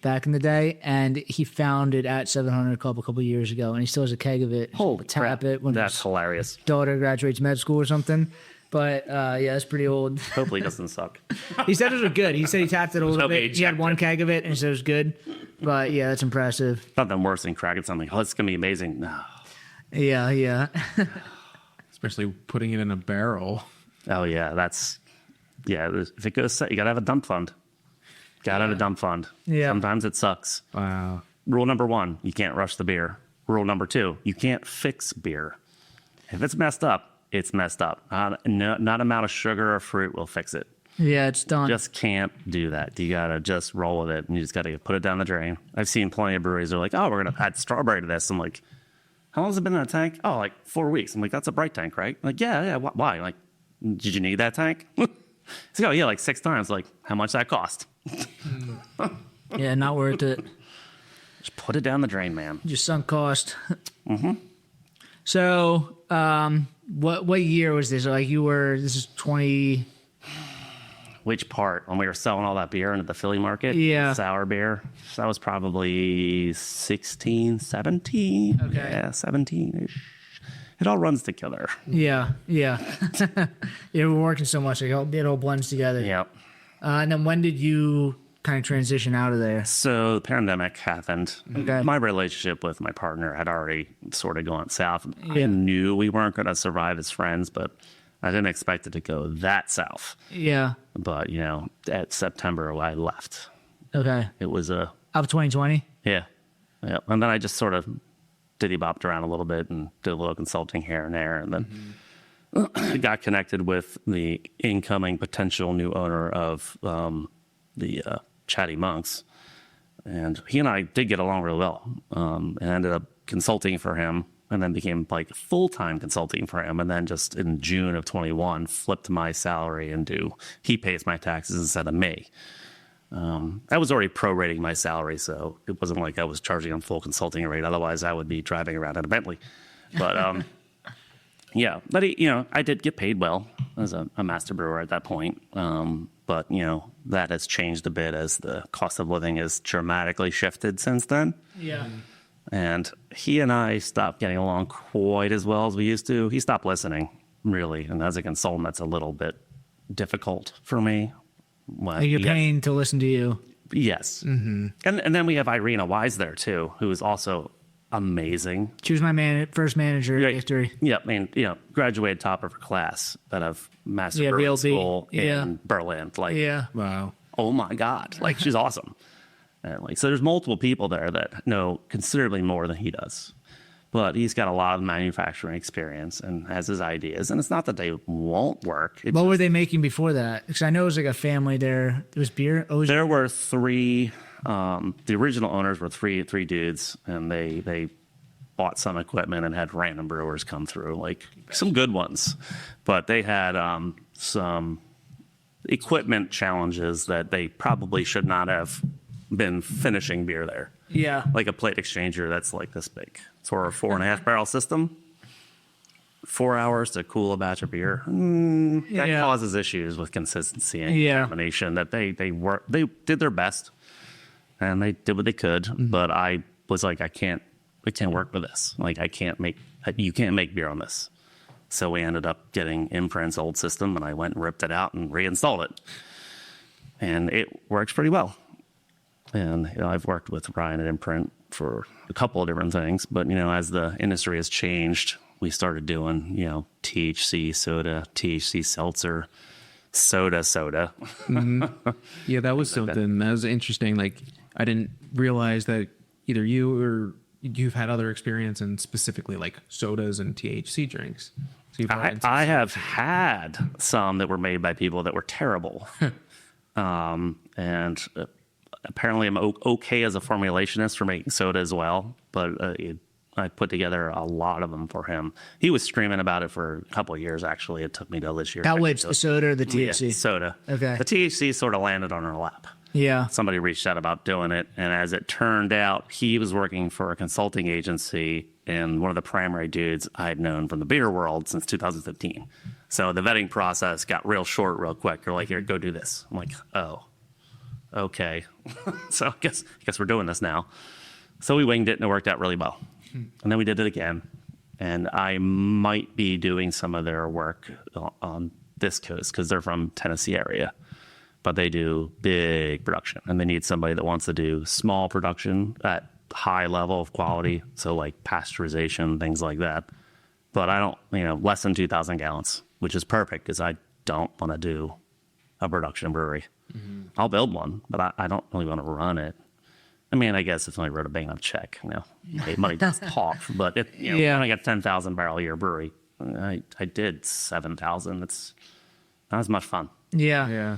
back in the day, and he found it at 700 Club a couple years ago, and he still has a keg of it. Holy tap crap. it when That's his hilarious. daughter graduates med school or something. But yeah, it's pretty old. Hopefully it doesn't suck. He said it was good. He said he tapped it a little Okay, bit. He had one keg of it, and he said it was good. But yeah, that's impressive. Nothing worse than cracking something. Oh, it's going to be amazing. No. Yeah. Especially putting it in a barrel. Oh, yeah. If it goes, you got to have a dump fund. Got to have a dump fund. Yeah. Sometimes it sucks. Wow. Rule number 1, you can't rush the beer. Rule number 2, you can't fix beer. If it's messed up, it's messed up. Not amount of sugar or fruit will fix it. Yeah, it's done. Just can't do that. You got to just roll with it, and you just got to put it down the drain. I've seen plenty of breweries. They're like, oh, we're going to add strawberry to this. I'm like, how long has it been in a tank? Oh, like 4 weeks. I'm like, that's a bright tank, right? I'm like, yeah. Why? Like, did you need that tank? He's like, oh, yeah, like 6 times. Like, how much that cost? Yeah, not worth it. Just put it down the drain, man. Just sunk cost. Mm-hmm. So, what year was this? Like this is 20. Which part? When we were selling all that beer into the Philly market? Yeah. Sour beer. So that was probably 16, 17. Okay. Yeah, 17-ish. It all runs together. Yeah. Yeah, we're working so much. It all blends together. Yeah. And then when did you kind of transition out of there? So the pandemic happened. Okay. My relationship with my partner had already sort of gone south. Yeah. I knew we weren't going to survive as friends, but I didn't expect it to go that south. Yeah. But, at September, I left. Okay. It was Up 2020? Yeah. And then I just sort of diddy-bopped around a little bit and did a little consulting here and there. And then got connected with the incoming potential new owner of the Chatty Monks. And he and I did get along really well. And ended up consulting for him, and then became like full-time consulting for him. And then just in June of 21, flipped my salary into, he pays my taxes instead of me. I was already prorating my salary, so it wasn't like I was charging him full consulting rate. Otherwise, I would be driving around in a Bentley. But yeah, but I did get paid well as a master brewer at that point. But that has changed a bit as the cost of living has dramatically shifted since then. Yeah. And he and I stopped getting along quite as well as we used to. He stopped listening, really. And as a consultant, that's a little bit difficult for me. You're paying to listen to you. Yes. Mm-hmm. And then we have Irina Wise there, too, who is also amazing. She was my first manager in history. Yeah, I mean, graduated top of her class out of master brewing BLB. school in Berlin. Like, Wow. oh my God, like she's awesome. And so there's multiple people there that know considerably more than he does. But he's got a lot of manufacturing experience and has his ideas. And it's not that they won't work. What were they making before that? Because I know it was like a family there. There was beer. There were 3. The original owners were three dudes, and they bought some equipment and had random brewers come through, like some good ones. But they had some equipment challenges that they probably should not have been finishing beer there. Yeah. Like a plate exchanger that's like this big. It's for a 4.5 barrel system. 4 hours to cool a batch of beer. That causes issues with consistency and combination. That they did their best, and they did what they could. But I was like, I can't work with this. Like, you can't make beer on this. So we ended up getting Imprint's old system, and I went and ripped it out and reinstalled it, and it works pretty well. And I've worked with Ryan at Imprint for a couple of different things, but as the industry has changed, we started doing THC soda, THC seltzer, soda. Mm-hmm. Yeah, that was something that was interesting. Like, I didn't realize that either you or you've had other experience in specifically like sodas and THC drinks. So I have had some that were made by people that were terrible, and apparently I'm okay as a formulationist for making soda as well, but I put together a lot of them for him. He was screaming about it for a couple of years, actually. It took me till this year. That which, the soda or the THC? Yeah, soda. Okay. The THC sort of landed on our lap. Yeah. Somebody reached out about doing it, and as it turned out, he was working for a consulting agency and one of the primary dudes I had known from the beer world since 2015. So the vetting process got real short real quick. They're like, here, go do this. I'm like, oh, okay. So I guess we're doing this now. So we winged it, and it worked out really well. And then we did it again. And I might be doing some of their work on this coast because they're from Tennessee area. But they do big production, and they need somebody that wants to do small production at high level of quality, so like pasteurization, things like that. But I don't, less than 2,000 gallons, which is perfect because I don't want to do a production brewery. Mm-hmm. I'll build one, but I don't really want to run it. I mean, I guess if somebody wrote a bang up check, money does talk. But when I got 10,000 barrel a year brewery, I did 7,000. It's not as much fun. Yeah.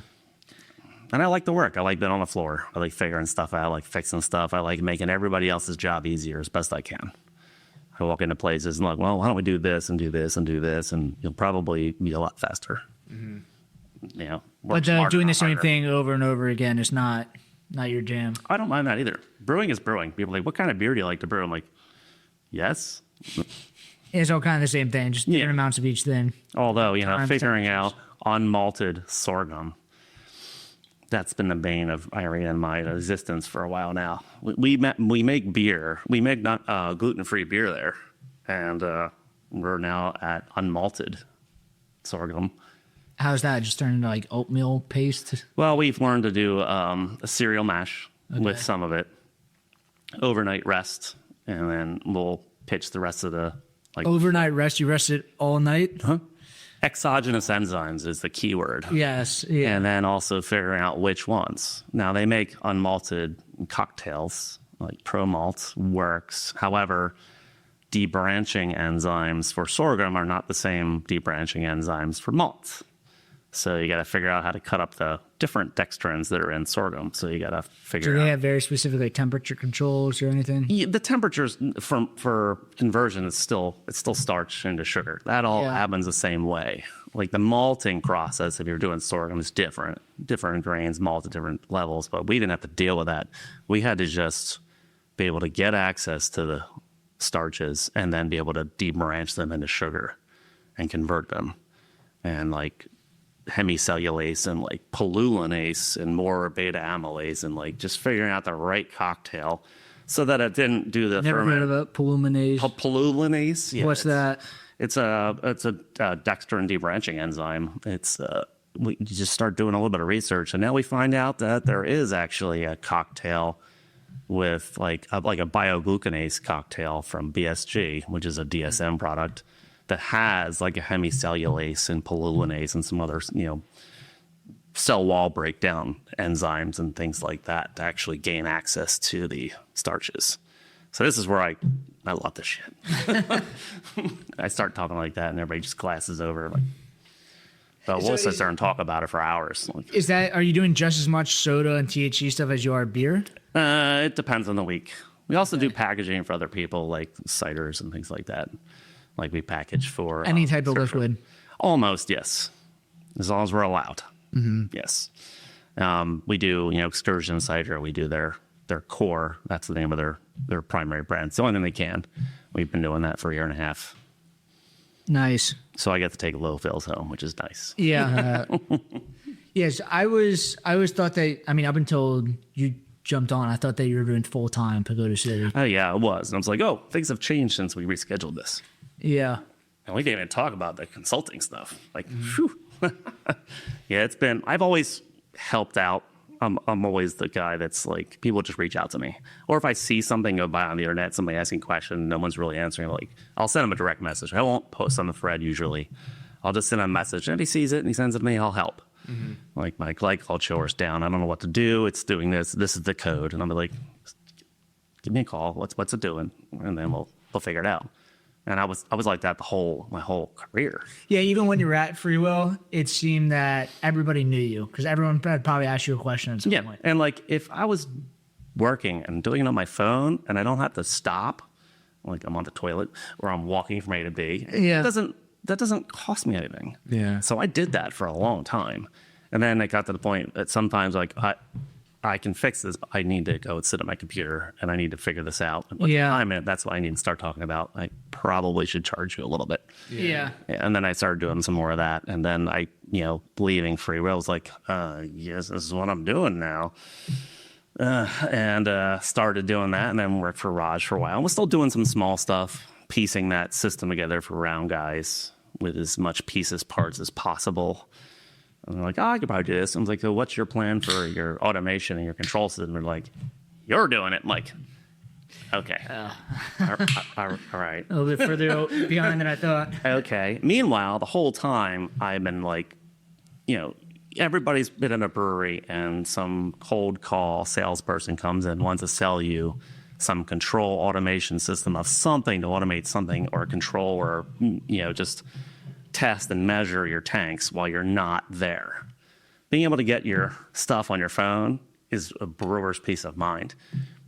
And I like the work. I like being on the floor. I like figuring stuff out. I like fixing stuff. I like making everybody else's job easier as best I can. I walk into places and like, well, why don't we do this and do this and do this, and you'll probably be a lot faster. Mm-hmm. But doing the same thing over and over again is not your jam. I don't mind that either. Brewing is brewing. People are like, what kind of beer do you like to brew? I'm like, yes. It's all kind of the same thing, just different amounts of each thing. Although, figuring out unmalted sorghum, that's been the bane of Irene and my existence for a while now. We make beer. We make gluten-free beer there, and we're now at unmalted sorghum. How's that? Just turning into like oatmeal paste? Well, we've learned to do a cereal mash with some of it, overnight rest, and then we'll pitch the rest of the overnight rest. You rest it all night? Huh? Exogenous enzymes is the key word. Yes. Yeah. And then also figuring out which ones. Now, they make unmalted cocktails, like Pro Malt works. However, debranching enzymes for sorghum are not the same debranching enzymes for malt. So you got to figure out how to cut up the different dextrins that are in sorghum. So you got to figure out. Do they have very specific temperature controls or anything? Yeah, the temperatures for conversion is still starch into sugar. That all happens the same way. Like the malting process, if you're doing sorghum, is different. Different grains malt at different levels, but we didn't have to deal with that. We had to just be able to get access to the starches and then be able to debranch them into sugar and convert them. And like hemicellulase and like polulinase and more beta amylase and like just figuring out the right cocktail so that it didn't do the Never heard of it. Polulinase. Polulinase. Yeah, What's that? It's a dextrin debranching enzyme. You just start doing a little bit of research, and now we find out that there is actually a cocktail with like a bioglucanase cocktail from BSG, which is a DSM product, that has like a hemicellulase and polulinase and some other, cell wall breakdown enzymes and things like that to actually gain access to the starches. So this is where I love this shit. I start talking like that and everybody just glasses over. Like, but we'll sit there and talk about it for hours. Are you doing just as much soda and THC stuff as you are beer? It depends on the week. We also do packaging for other people, like ciders and things like that. Like we package for any type of liquid. Almost, yes, as long as we're allowed. Mm-hmm. Yes, we do. Excursion cider. We do their core. That's the name of their primary brand. It's the only thing they can. We've been doing that for a year and a half. Nice. So I get to take low fills home, which is nice. Yeah. Yes, I always thought that. I mean, I've been told you jumped on. I thought that you were doing full time Pagoda City. Oh yeah, it was. And I was like, oh, things have changed since we rescheduled this. Yeah. And we didn't even talk about the consulting stuff. Like, phew. Yeah, I've always helped out. I'm always the guy that's like, people just reach out to me. Or if I see something go by on the internet, somebody asking a question, no one's really answering, like, I'll send them a direct message. I won't post on the thread usually. I'll just send him a message. And if he sees it and he sends it to me, I'll help. Mm-hmm. Like, my glycol shower's down. I don't know what to do. It's doing this. This is the code. And I'll be like, give me a call. What's it doing? And then we'll figure it out. And I was like that my whole career. Yeah, even when you were at Free Will, it seemed that everybody knew you because everyone had probably asked you a question at some point. And like if I was working and doing it on my phone and I don't have to stop, like I'm on the toilet or I'm walking from A to B, that doesn't cost me anything. Yeah. So I did that for a long time, and then it got to the point that sometimes like I can fix this, but I need to go sit at my computer and I need to figure this out. And put the Yeah. time in. That's what I need to start talking about. I probably should charge you a little bit. Yeah. And then I started doing some more of that. And then I, leaving free will was like, yes, this is what I'm doing now. And started doing that and then worked for Raj for a while. I was still doing some small stuff, piecing that system together for round guys with as much parts as possible. And they're like, I could probably do this. I was like, so what's your plan for your automation and your control system? And they're like, you're doing it. I'm like, okay. All right. A little bit further behind than I thought. Okay. Meanwhile, the whole time I've been like, everybody's been in a brewery and some cold call salesperson comes in, wants to sell you some control automation system of something to automate something or control or, just test and measure your tanks while you're not there. Being able to get your stuff on your phone is a brewer's peace of mind,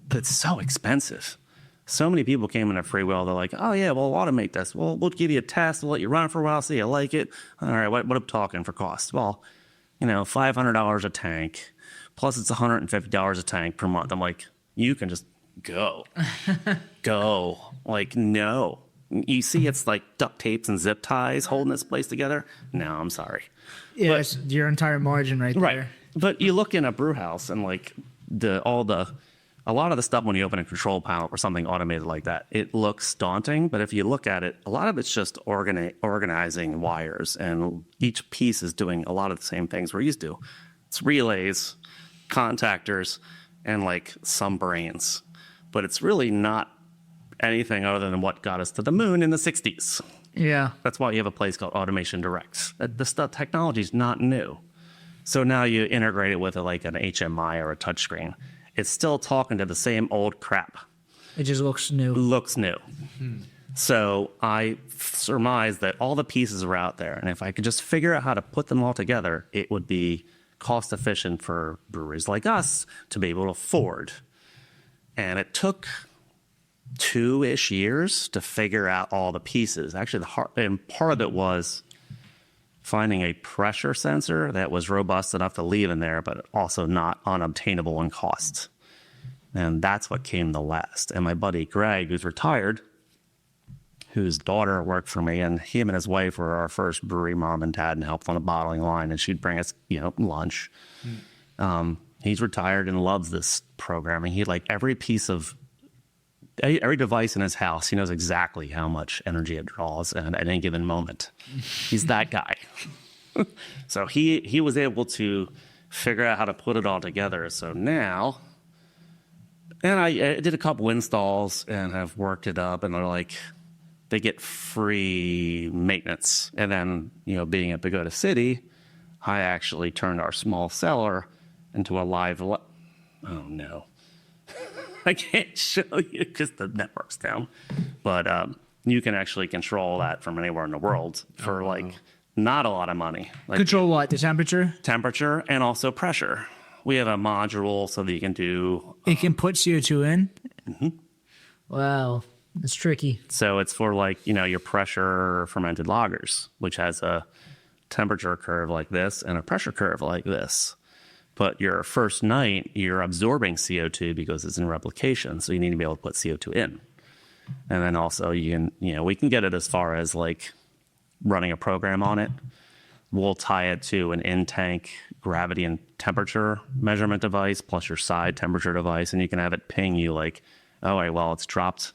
but it's so expensive. So many people came in a free will. They're like, oh, yeah, we'll automate this. We'll give you a test. We'll let you run it for a while, see you like it. All right, what am I talking for cost? Well, $500 a tank, plus it's $150 a tank per month. I'm like, you can just go. Go. Like, no. You see it's like duct tapes and zip ties holding this place together? No, I'm sorry. Yeah, it's your entire margin right there. But you look in a brew house and like a lot of the stuff when you open a control panel or something automated like that, it looks daunting. But if you look at it, a lot of it's just organizing wires, and each piece is doing a lot of the same things we're used to. It's relays, contactors, and like some brains. But it's really not anything other than what got us to the moon in the 60s. Yeah. That's why you have a place called Automation Directs. The technology is not new. So now you integrate it with like an HMI or a touchscreen. It's still talking to the same old crap. It just looks new. Looks new. So I surmise that all the pieces are out there. And if I could just figure out how to put them all together, it would be cost efficient for breweries like us to be able to afford. And it took 2-ish years to figure out all the pieces. Actually, and part of it was finding a pressure sensor that was robust enough to leave in there, but also not unobtainable in cost. And that's what came the last. And my buddy Greg, who's retired, whose daughter worked for me, and him and his wife were our first brewery mom and dad and helped on the bottling line, and she'd bring us, lunch. He's retired and loves this programming. He every device in his house, he knows exactly how much energy it draws at any given moment. He's that guy. So he was able to figure out how to put it all together. So now, and I did a couple installs and have worked it up, and they get free maintenance. And then, being at Pagoda City, I actually turned our small cellar into a live, oh no. I can't show you because the network's down. But you can actually control that from anywhere in the world for not a lot of money. Control what? The temperature? Temperature and also pressure. We have a module so that you can do... It can put CO2 in? Mm-hmm. Wow. That's tricky. So it's for your pressure fermented lagers, which has a temperature curve like this and a pressure curve like this. But your first night, you're absorbing CO2 because it's in replication. So you need to be able to put CO2 in. And then also we can get it as far as running a program on it. We'll tie it to an in-tank gravity and temperature measurement device plus your side temperature device. And you can have it ping you it's dropped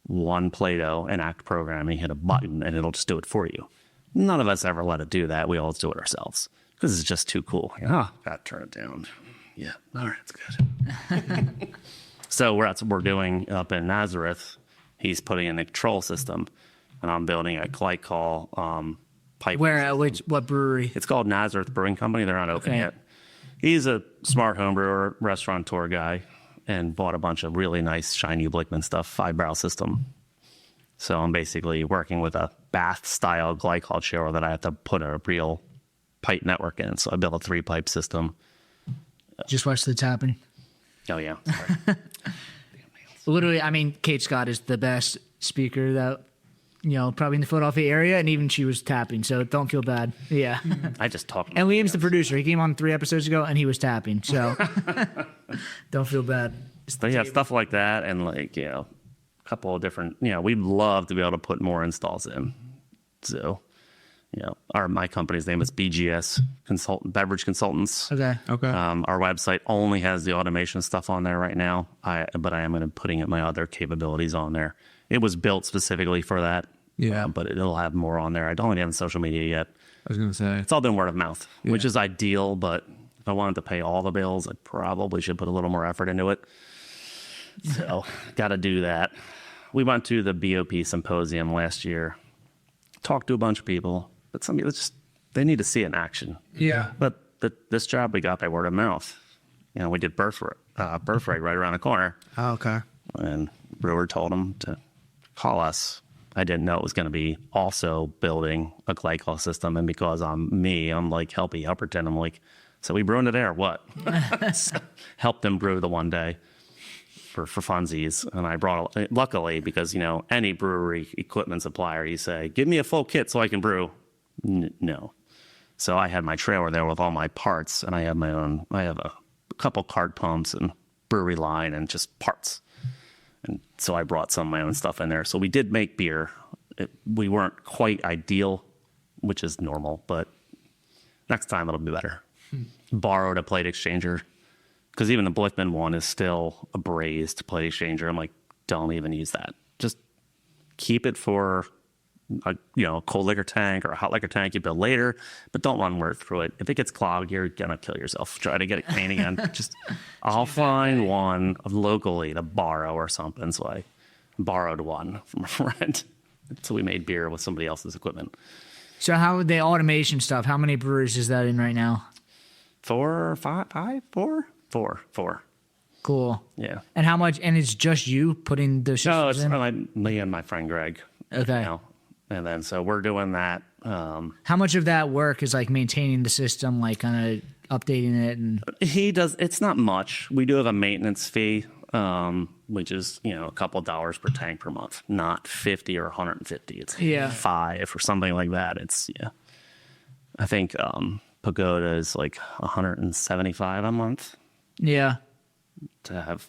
1 Plato in act program, and you hit a button and it'll just do it for you. None of us ever let it do that. We always do it ourselves. Because it's just too cool. Got to turn it down. Yeah, all right, that's good. So that's what we're doing up in Nazareth. He's putting in a control system, and I'm building a glycol pipe. Where? What brewery? It's called Nazareth Brewing Company. They're not open yet. He's a smart home brewer, restaurateur guy, and bought a bunch of really nice, shiny Blickman stuff, 5-barrel system. So I'm basically working with a bath-style glycol chiller that I have to put a real pipe network in. So I built a 3-pipe system. Just watch the tapping. Oh, yeah. Sorry. Literally, Kate Scott is the best speaker that probably in the Philadelphia area, and even she was tapping, so don't feel bad. Yeah. I just talk. And Liam's the producer. He came on 3 episodes ago, and he was tapping, so don't feel bad. But yeah, stuff like that, and like a couple of different. We'd love to be able to put more installs in. So, my company's name is BGS Beverage Consultants. Okay. Our website only has the automation stuff on there right now. But I am going to putting my other capabilities on there. It was built specifically for that. Yeah. But it'll have more on there. I don't have social media yet. I was going to say. It's all been word of mouth, which is ideal. But if I wanted to pay all the bills, I probably should put a little more effort into it. So, got to do that. We went to the BOP symposium last year. Talked to a bunch of people. But some people they need to see it in action. Yeah. But this job we got by word of mouth. We did birthright right around the corner. Oh, okay. And Brewer told him to call us. I didn't know it was going to be also building a glycol system. And because I'm like, help pretend. I'm like, so we brewing it there or what? So, helped them brew the one day for funsies. And I brought, luckily, because, any brewery equipment supplier, you say, give me a full kit so I can brew. No. So I had my trailer there with all my parts, and I have a couple card pumps and brewery line and just parts. And so I brought some of my own stuff in there. So we did make beer. We weren't quite ideal, which is normal, but next time it'll be better. Borrowed a plate exchanger, because even the Blickman one is still a brazed plate exchanger. I'm like, don't even use that. Just keep it for a cold liquor tank or a hot liquor tank you build later, but don't run word through it. If it gets clogged, you're gonna kill yourself. Try to get it clean again. I'll find one locally to borrow or something. So I borrowed one from a friend. So we made beer with somebody else's equipment. So how the automation stuff? How many breweries is that in right now? 4, 5, 4. Cool. Yeah. And how much? And it's just you putting the No, systems it's in? me and my friend Greg. Okay. And then so we're doing that. How much of that work is like maintaining the system, like kind of updating it? And He does. It's not much. We do have a maintenance fee, which is a couple of dollars per tank per month, not 50 or 150. It's 5 or something like that. It's I think Pagoda is like 175 a month. Yeah. To have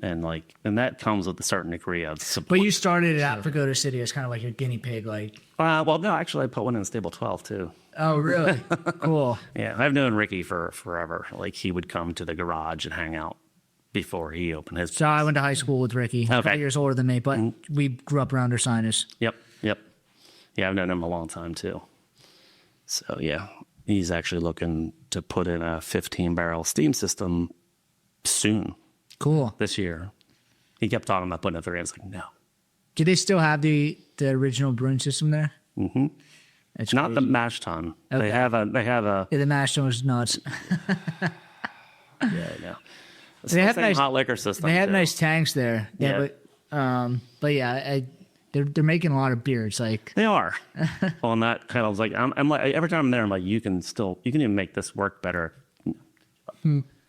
and that comes with a certain degree of support. But you started it at Pagoda City as kind of like a guinea pig, like. Well, no, actually, I put one in stable 12 too. Oh, really? Cool. Yeah, I've known Ricky for forever. Like he would come to the garage and hang out before he opened his. So I went to high school with Ricky. Okay. 2 years older than me, but we grew up around Ursinus. Yep. Yeah, I've known him a long time too. So yeah, he's actually looking to put in a 15-barrel steam system soon. Cool. This year. He kept talking about putting it through. I was like, no. Do they still have the original brewing system there? Mm-hmm. It's not crazy. the mash tun. Okay. They have a. Yeah, the mash tun was nuts. Yeah, no. It's They the have same nice hot liquor system. They have too. nice tanks there. Yeah. But yeah, they're making a lot of beer. It's like They are. Well, and that kind of was like I'm like every time I'm there, I'm like, you can even make this work better.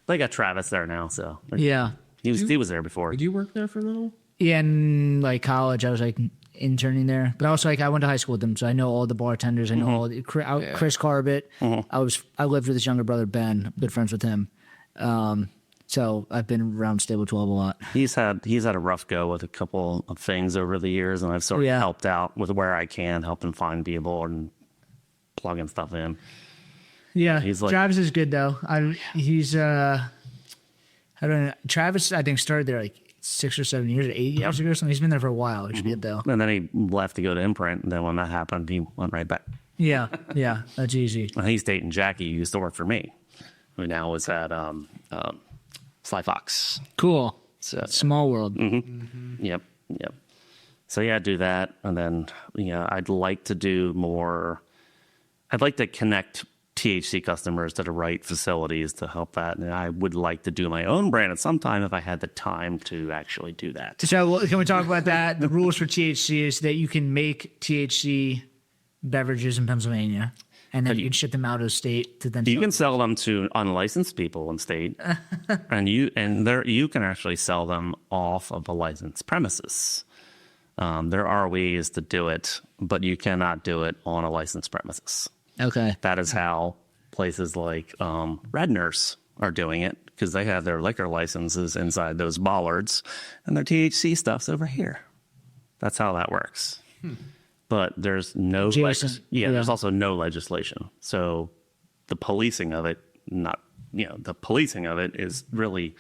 They got Travis there now, so yeah. he was there before. Did you work there for a little? Yeah, in like college, I was like interning there, but also like I went to high school with them, so I know all the bartenders. I know all the Chris Carbett. I lived with his younger brother Ben. I'm good friends with him. So I've been around Stable 12 a lot. He's had a rough go with a couple of things over the years, and I've sort of helped out with where I can, helping find people and plugging stuff in. Yeah, He's like- Travis is good though. He's I don't know. Travis, I think, started there like 6 or 7 years, 8 years ago or something. He's been there for a while, which is good though. And then he left to go to Imprint, and then when that happened, he went right back. Yeah, that's easy. And he's dating Jackie, who used to work for me, who now is at Sly Fox. Cool. So, Small world. Yep. So yeah, do that, and then I'd like to do more. I'd like to connect THC customers to the right facilities to help that, and I would like to do my own brand at some time if I had the time to actually do that. So can we talk about that? The rules for THC is that you can make THC beverages in Pennsylvania, and then you can ship them out of state to then. You can sell them to unlicensed people in state, and you can actually sell them off of a licensed premises. There are ways to do it, but you cannot do it on a licensed premises. Okay. That is how places like Redner's are doing it, because they have their liquor licenses inside those bollards, and their THC stuff's over here. That's how that works. But there's no there's also no legislation. So the policing of it, the policing of it is really,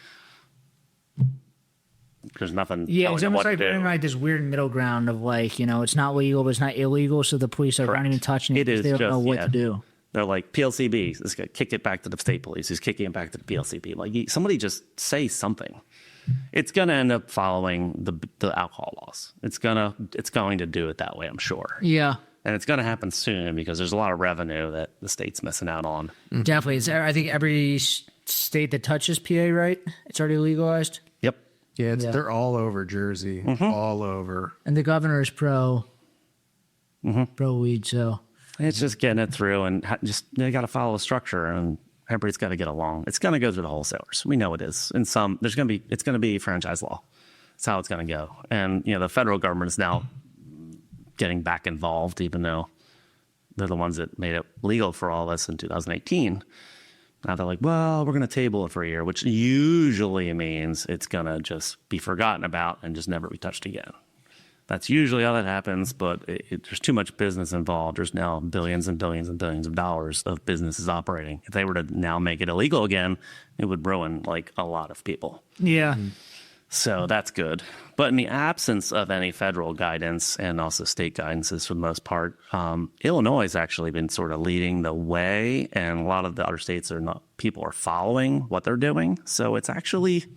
there's nothing. Yeah, it's almost like we're in like this weird middle ground of like, it's not legal, but it's not illegal. So the police are not even touching it. They don't know what to do. They're like, PLCB, let's kick it back to the state police. He's kicking it back to the PLCB. Like, somebody just say something. It's going to end up following the alcohol laws. It's going to do it that way, I'm sure. Yeah. And it's going to happen soon because there's a lot of revenue that the state's missing out on. Definitely. I think every state that touches PA, right? It's already legalized. Yep. Yeah, they're all over Jersey, all over. And the governor is pro weed, so. It's just getting it through, and they got to follow a structure, and everybody's got to get along. It's going to go through the wholesalers. We know it is. And it's going to be franchise law. That's how it's going to go. And the federal government is now getting back involved, even though they're the ones that made it legal for all of us in 2018. Now they're like, well, we're going to table it for a year, which usually means it's going to just be forgotten about and just never be touched again. That's usually how that happens, but there's too much business involved. There's now billions and billions and billions of dollars of businesses operating. If they were to now make it illegal again, it would ruin like a lot of people. Yeah. So that's good. But in the absence of any federal guidance and also state guidances for the most part, Illinois has actually been sort of leading the way, and a lot of the other states people are following what they're doing. So it's actually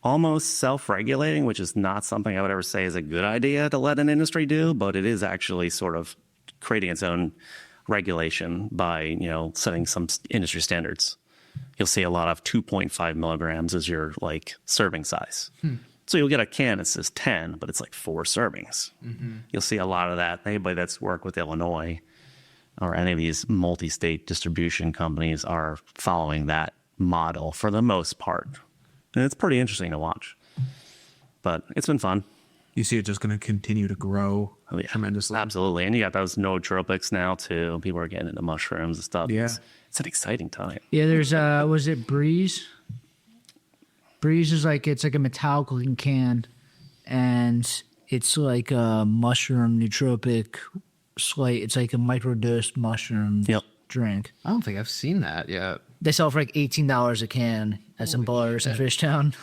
almost self-regulating, which is not something I would ever say is a good idea to let an industry do, but it is actually sort of creating its own regulation by, setting some industry standards. You'll see a lot of 2.5 milligrams as your like serving size. So you'll get a can that says 10, but it's like 4 servings. You'll see a lot of that. Anybody that's worked with Illinois or any of these multi-state distribution companies are following that model for the most part. And it's pretty interesting to watch, but it's been fun. You see it just going to continue to grow tremendously. Absolutely. And you got those nootropics now too. People are getting into mushrooms and stuff. Yeah. It's an exciting time. Yeah, there's was it Breeze? Breeze is it's like a metallic looking can, and it's like a mushroom nootropic it's like a microdosed mushroom drink. I don't think I've seen that yet. They sell for like $18 a can at some bars in Fishtown.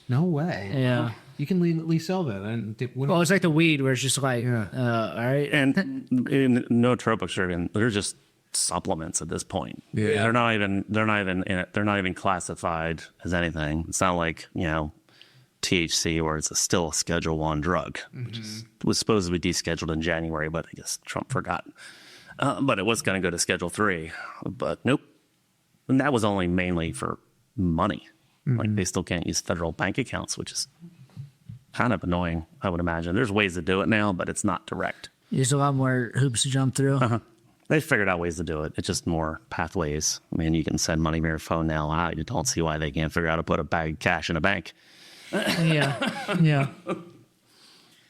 No way. Yeah. You can legally sell that. Well, it's like the weed where it's just like, all right. And nootropics they're just supplements at this point. Yeah. They're not even classified as anything. It's not like, THC where it's still a Schedule I drug, which was supposed to be descheduled in January, but I guess Trump forgot. But it was going to go to Schedule III, but nope. And that was only mainly for money. Like they still can't use federal bank accounts, which is kind of annoying, I would imagine. There's ways to do it now, but it's not direct. There's a lot more hoops to jump through. They figured out ways to do it. It's just more pathways. I mean, you can send money from your phone now. I don't see why they can't figure out how to put a bag of cash in a bank. Yeah.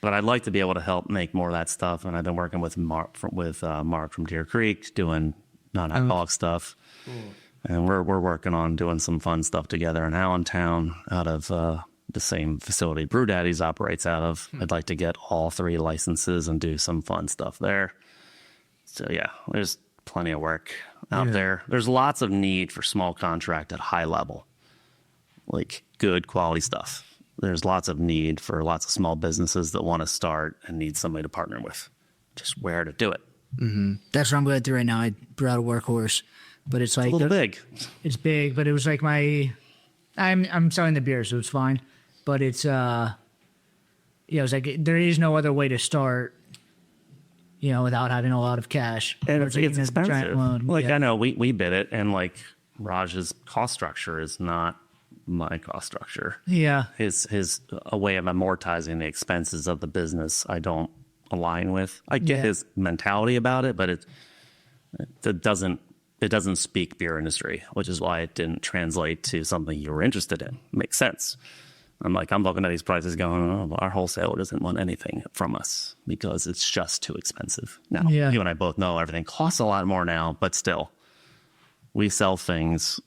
But I'd like to be able to help make more of that stuff. And I've been working with Mark from Deer Creek doing non-alcoholic stuff. Cool. And we're working on doing some fun stuff together in Allentown out of the same facility Brew Daddies operates out of. I'd like to get all 3 licenses and do some fun stuff there. So yeah, there's plenty of work out there. There's lots of need for small contract at high level, like good quality stuff. There's lots of need for lots of small businesses that want to start and need somebody to partner with. Just where to do it. That's what I'm going through right now. I brought a workhorse, but it's like a little big. It's big, but it was like I'm selling the beer, so it's fine. But it's it's like there is no other way to start. Without having a lot of cash. And it's expensive. Like, yeah. I know we bid it, and like Raj's cost structure is not my cost structure. Yeah. His a way of amortizing the expenses of the business I don't align with. I get his mentality about it, but it doesn't speak beer industry, which is why it didn't translate to something you were interested in. Makes sense. I'm looking at these prices going, oh, our wholesaler doesn't want anything from us because it's just too expensive. Now, Yeah. you and I both know everything costs a lot more now, but still, we sell things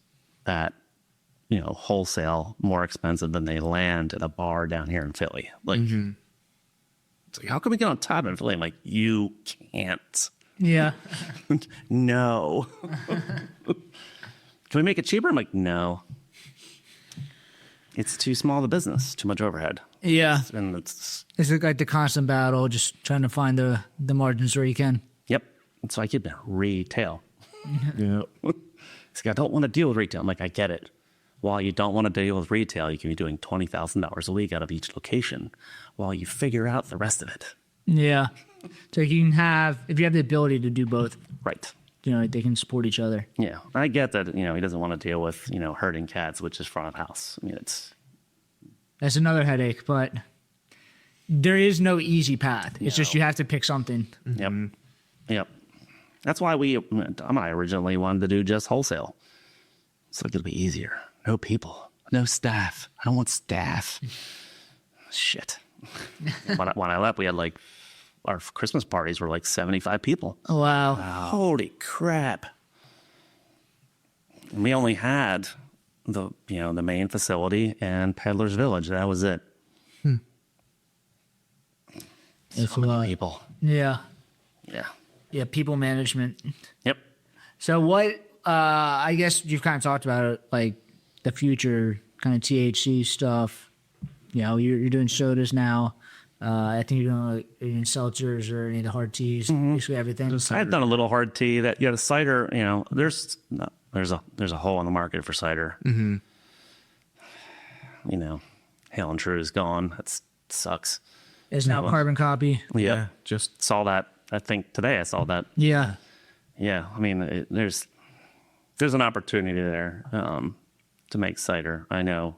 that, wholesale more expensive than they land at a bar down here in Philly. Like, it's like, how can we get on top in Philly? I'm like, you can't. Yeah. No. Can we make it cheaper? I'm like, no. It's too small of a business, too much overhead. Yeah. And it's, It's like the constant battle, just trying to find the margins where you can. yep. It's like keep it retail. Yeah. It's like, I don't want to deal with retail. I'm like, I get it. While you don't want to deal with retail, you can be doing $20,000 a week out of each location while you figure out the rest of it. Yeah. So you can have, if you have the ability to do both, Right. they can support each other. Yeah. I get that, he doesn't want to deal with, herding cats, which is front of house. I mean, That's another headache, but there is no easy path. It's just you have to pick something. Yep. Yep. That's why I originally wanted to do just wholesale. So it'll be easier. No people, no staff. I don't want staff. Shit. When I left, we had our Christmas parties were 75 people. Oh, wow. Holy crap. And we only had the main facility and Peddler's Village. That was it. It's So a lot. many people. Yeah. Yeah. Yeah, people management. Yep. So what, I guess you've kind of talked about it, like the future kind of THC stuff. You're doing sodas now. I think you're doing seltzers or any of the hard teas, basically everything. I've done a little hard tea that the cider, there's a hole in the market for cider. Mm-hmm. Hale and True is gone. That sucks. It's now carbon copy. Yeah. Just Saw that. I think today I saw that. Yeah. Yeah. I mean, there's an opportunity there to make cider. I know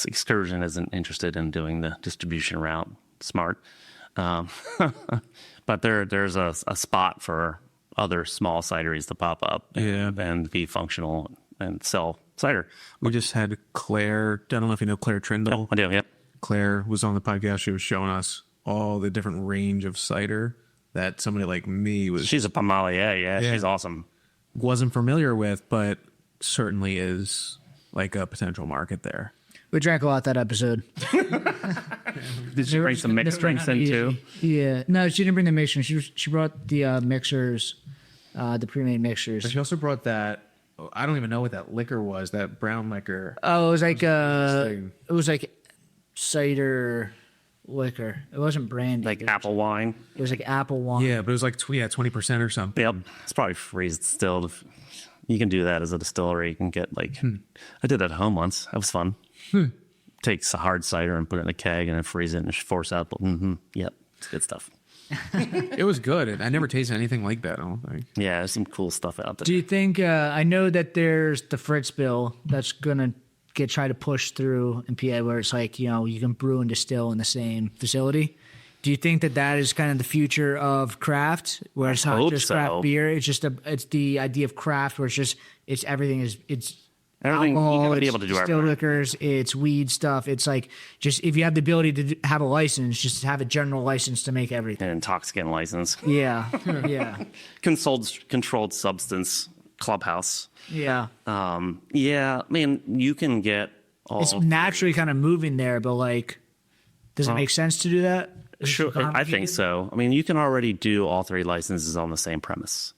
Excursion isn't interested in doing the distribution route. Smart. But there's a spot for other small cideries to pop up and be functional and sell cider. we just had Claire. I don't know if you know Claire Trindle. I do, yep. Claire was on the podcast. She was showing us all the different range of cider that somebody like me She's a Pamalier, yeah. She's awesome. wasn't familiar with, but certainly is like a potential market there. We drank a lot that episode. Did she bring some mixed drinks in too? Yeah. No, she didn't bring the mixers. She brought the mixers, the pre-made mixers. But she also brought that. I don't even know what that liquor was. That brown liquor. Oh, it was like thing. it was like cider liquor. It wasn't brandy. Like apple wine. It was like apple wine. Yeah, but it was like 20% or something. Yep. It's probably freeze distilled. You can do that as a distillery. You can get I did that at home once. That was fun. Takes a hard cider and put it in a keg and then freeze it and force out. Yep. It's good stuff. It was good. I never tasted anything like that, I don't think. Yeah, there's some cool stuff out there. Do you think? I know that there's the Fritz bill that's gonna try to push through in PA, where it's like you can brew and distill in the same facility. Do you think that is kind of the future of craft, where it's not just craft beer? It's just it's the idea of craft, where it's everything is Everything, alcohol, you gotta be it's able to do distilled everything. liquors, it's weed stuff. It's like just if you have the ability to have a license, just have a general license to make everything. An intoxicant license. Yeah, yeah, Controlled substance clubhouse. yeah. Yeah, I mean, you can get all. It's naturally kind of moving there, but like, does it make sense to do that? Is it Sure, I think complicated? so. I mean, you can already do all three licenses on the same premise.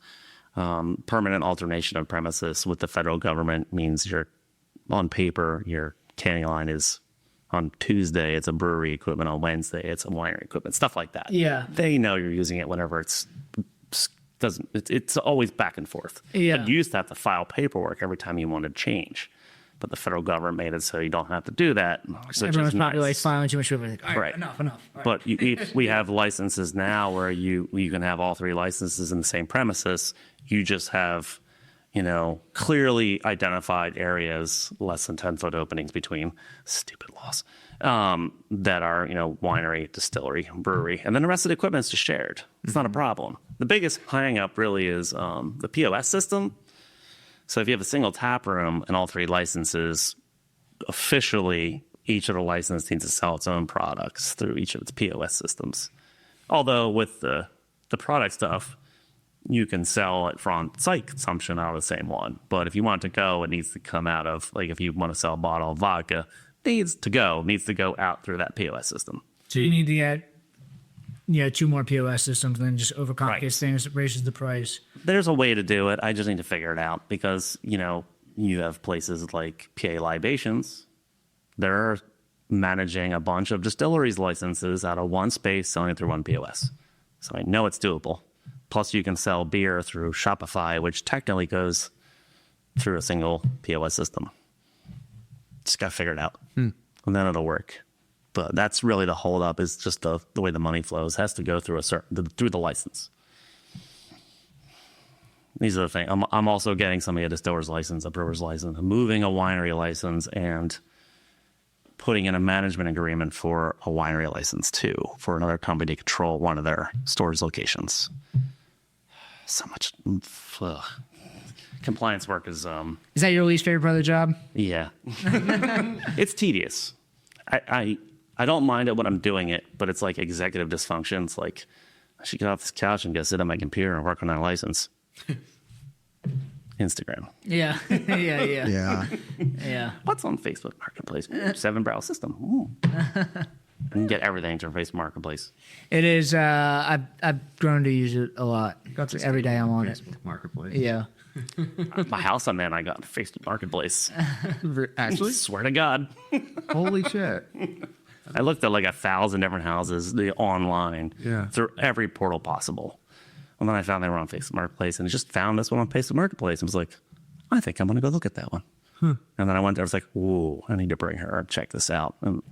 Permanent alternation of premises with the federal government means on paper, your canning line is on Tuesday, it's a brewery equipment. On Wednesday, it's a winery equipment, stuff like that. Yeah. They know you're using it whenever it's always back and forth. Yeah. But you used to have to file paperwork every time you wanted to change. But the federal government made it so you don't have to do that. Everyone's probably like filing too much paper. Like, all right, Right. enough. All right. But we have licenses now where you can have all three licenses in the same premises. You just have, clearly identified areas, less than 10-foot openings between stupid laws that are, winery, distillery, brewery. And then the rest of the equipment is just shared. It's not a problem. The biggest hang up really is the POS system. So if you have a single tap room and all three licenses, officially each of the license needs to sell its own products through each of its POS systems. Although with the product stuff, you can sell it from site consumption out of the same one. But if you want it to go, it needs to come out of, like if you want to sell a bottle of vodka, needs to go out through that POS system. So you need to get 2 more POS systems and then just overcomplicate things, raises the price. There's a way to do it. I just need to figure it out because, you have places like PA Libations. They're managing a bunch of distilleries licenses out of one space, selling it through one POS. So I know it's doable. Plus, you can sell beer through Shopify, which technically goes through a single POS system. Just got to figure it out. And then it'll work. But that's really the holdup is just the way the money flows. It has to go through through the license. These are the things. I'm also getting somebody a distiller's license, a brewer's license, moving a winery license, and putting in a management agreement for a winery license too, for another company to control one of their storage locations. So much compliance work is Is that your least favorite part of the job? yeah. It's tedious. I don't mind it when I'm doing it, but it's like executive dysfunction. It's like I should get off this couch and go sit on my computer and work on that license. Instagram. Yeah. Yeah. Yeah. What's on Facebook Marketplace? 7-barrel system. Ooh. You can get everything through Facebook Marketplace. It is. I've grown to use it a lot. Every day I'm on it. Facebook Marketplace. Yeah. My house I'm in, I got Facebook Marketplace. Actually, Swear to God. holy shit. I looked at like 1,000 different houses online through every portal possible. And then I found they were on Facebook Marketplace, and I just found this one on Facebook Marketplace. I was like, I think I'm going to go look at that one. And then I went there. I was like, ooh, I need to bring her. Check this out. And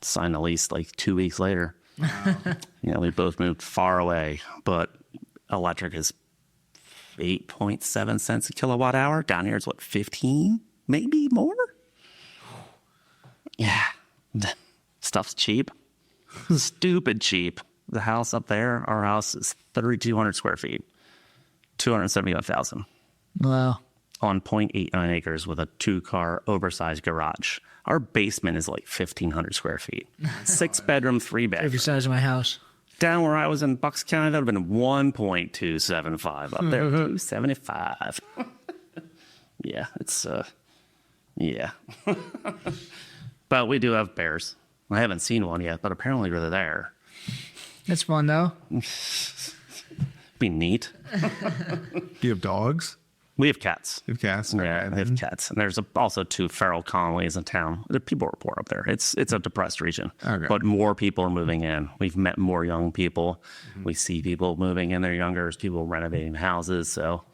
signed the lease like 2 weeks later. Wow. We both moved far away, but electric is 8.7 cents a kilowatt hour. Down here it's what, 15, maybe more? Yeah. Stuff's cheap. Stupid cheap. The house up there, our house is 3,200 square feet, 275,000 Wow. on 0.89 acres with a 2-car oversized garage. Our basement is like 1,500 square feet, 6-bedroom, 3-bedroom. Every size of my house. Down where I was in Bucks County, that would have been 1.275. Up there, 275. Yeah, it's yeah. But we do have bears. I haven't seen one yet, but apparently they're there. That's fun though. Be neat. Do you have dogs? We have cats. You have cats? Yeah, they have cats. And there's also 2 feral colonies in town. The people are poor up there. It's a depressed region. Okay. But more people are moving in. We've met more young people. We see people moving in. They're younger. There's people renovating houses. So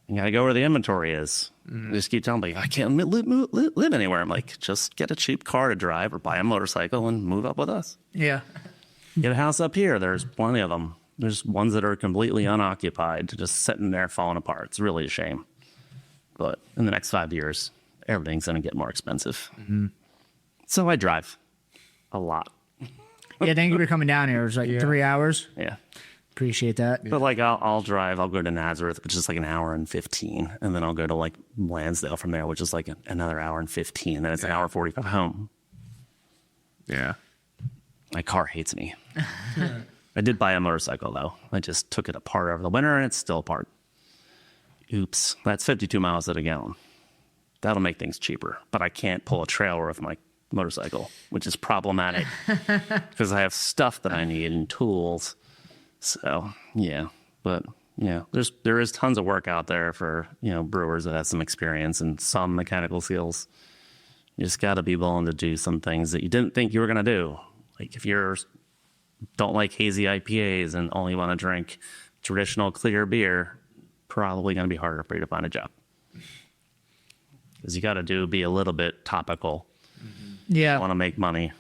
you got to go where the inventory is. They just keep telling me, I can't live anywhere. I'm like, just get a cheap car to drive or buy a motorcycle and move up with us. Yeah. Get a house up here. There's plenty of them. There's ones that are completely unoccupied, just sitting there falling apart. It's really a shame. But in the next 5 years, everything's going to get more expensive. So I drive a lot. Yeah. Thank you for coming down here. It was like 3 hours. Yeah. Appreciate that. But like I'll drive, I'll go to Nazareth, which is like an hour and 15. And then I'll go to like Lansdale from there, which is like another hour and 15. And then it's an hour 45 home. Yeah. My car hates me. I did buy a motorcycle, though. I just took it apart over the winter, and it's still apart. Oops. That's 52 miles at a gallon. That'll make things cheaper. But I can't pull a trailer with my motorcycle, which is problematic because I have stuff that I need and tools. So, yeah. But, yeah, there is tons of work out there for, brewers that have some experience and some mechanical skills. You just got to be willing to do some things that you didn't think you were going to do. Like if you don't like hazy IPAs and only want to drink traditional clear beer, probably going to be harder for you to find a job. Because you got to be a little bit topical. Yeah. Want to make money.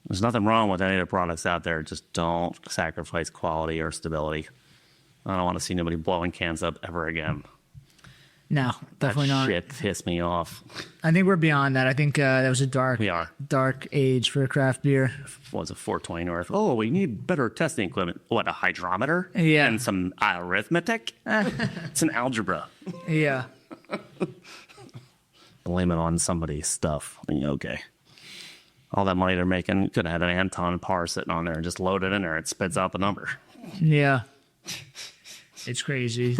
There's nothing wrong with any of the products out there. Just don't sacrifice quality or stability. I don't want to see nobody blowing cans up ever again. No, definitely that not. Shit pissed me off. I think we're beyond that. I think that was a dark age for craft beer. What was it, 420 North? Oh, we need better testing equipment. What, a hydrometer? Yeah. And some arithmetic? It's an algebra. Yeah. Blame it on somebody's stuff. Okay. all that money they're making. Could have had an Anton par sitting on there and just load it in there. It spits out the number. Yeah. It's crazy.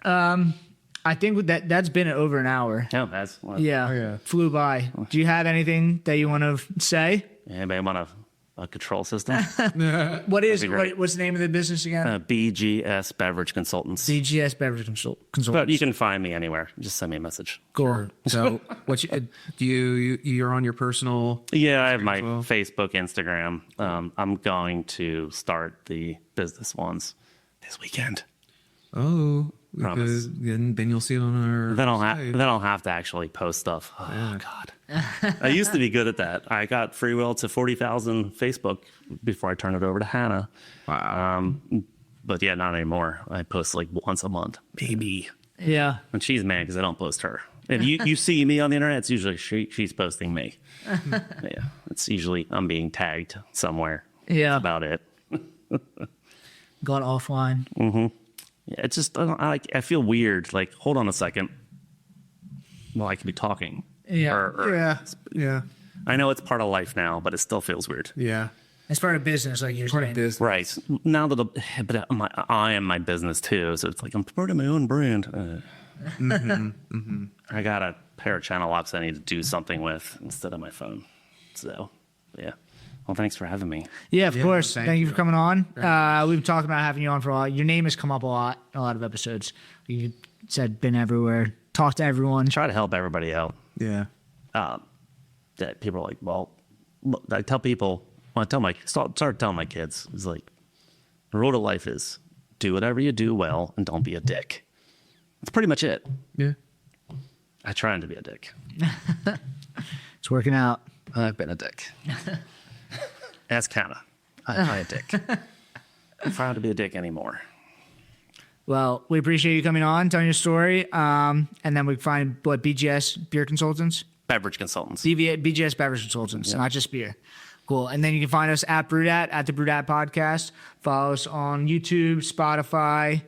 I think that's been over an hour. Yeah, that's Yeah. Oh, yeah. Flew by. Do you have anything that you want to say? Anybody want a control system? What's be great. the name of the business again? BGS Beverage Consultants. BGS Beverage Consultants. But you can find me anywhere. Just send me a message. Cool. So, you're on your personal? Yeah, I have my well. Facebook, Instagram. I'm going to start the business this weekend. Oh, Promise. because then you'll see it on our. Then I'll site. have to actually post stuff. Oh God, I used to be good at that. I got free will to 40,000 Facebook before I turned it over to Hannah. Wow. But yeah, not anymore. I post like once a month, maybe. Yeah. And she's mad because I don't post her. If you see me on the internet, it's usually she's posting me. Yeah, it's usually I'm being tagged somewhere. Yeah. That's about it. Got offline. Yeah, it's just I feel weird. Like, hold on a second. Well, I could be talking. Yeah. Yeah. I know it's part of life now, but it still feels weird. Yeah. It's part of business, like you're Part saying. of business. Right now that I am my business too, so it's like I'm promoting my own brand. I got a pair of channel locks I need to do something with instead of my phone. So, yeah. Well, thanks for having me. Yeah, of course. thank Thank you you. for coming on. We've talked about having you on for a while. Your name has come up a lot in a lot of episodes. You said been everywhere, talked to everyone. Try to help everybody out. Yeah. That people are like, well, look, I tell people, start telling my kids, it's like, the road of life is do whatever you do well and don't be a dick. That's pretty much it. Yeah. I try not to be a dick. It's working out. I've been a dick. Ask Hannah. I'm a dick. I'm proud to be a dick anymore. Well, we appreciate you coming on, telling your story. And then we find BGS Beer Consultants? Beverage Consultants. BGS Beverage Consultants, not just beer. Cool. And then you can find us at Brewdat, at the Brewdat Podcast. Follow us on YouTube, Spotify,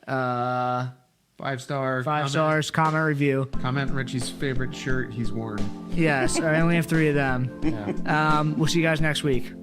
5-star. stars, comment, review. Comment Richie's favorite shirt he's worn. Yes, I only have 3 of them. We'll see you guys next week.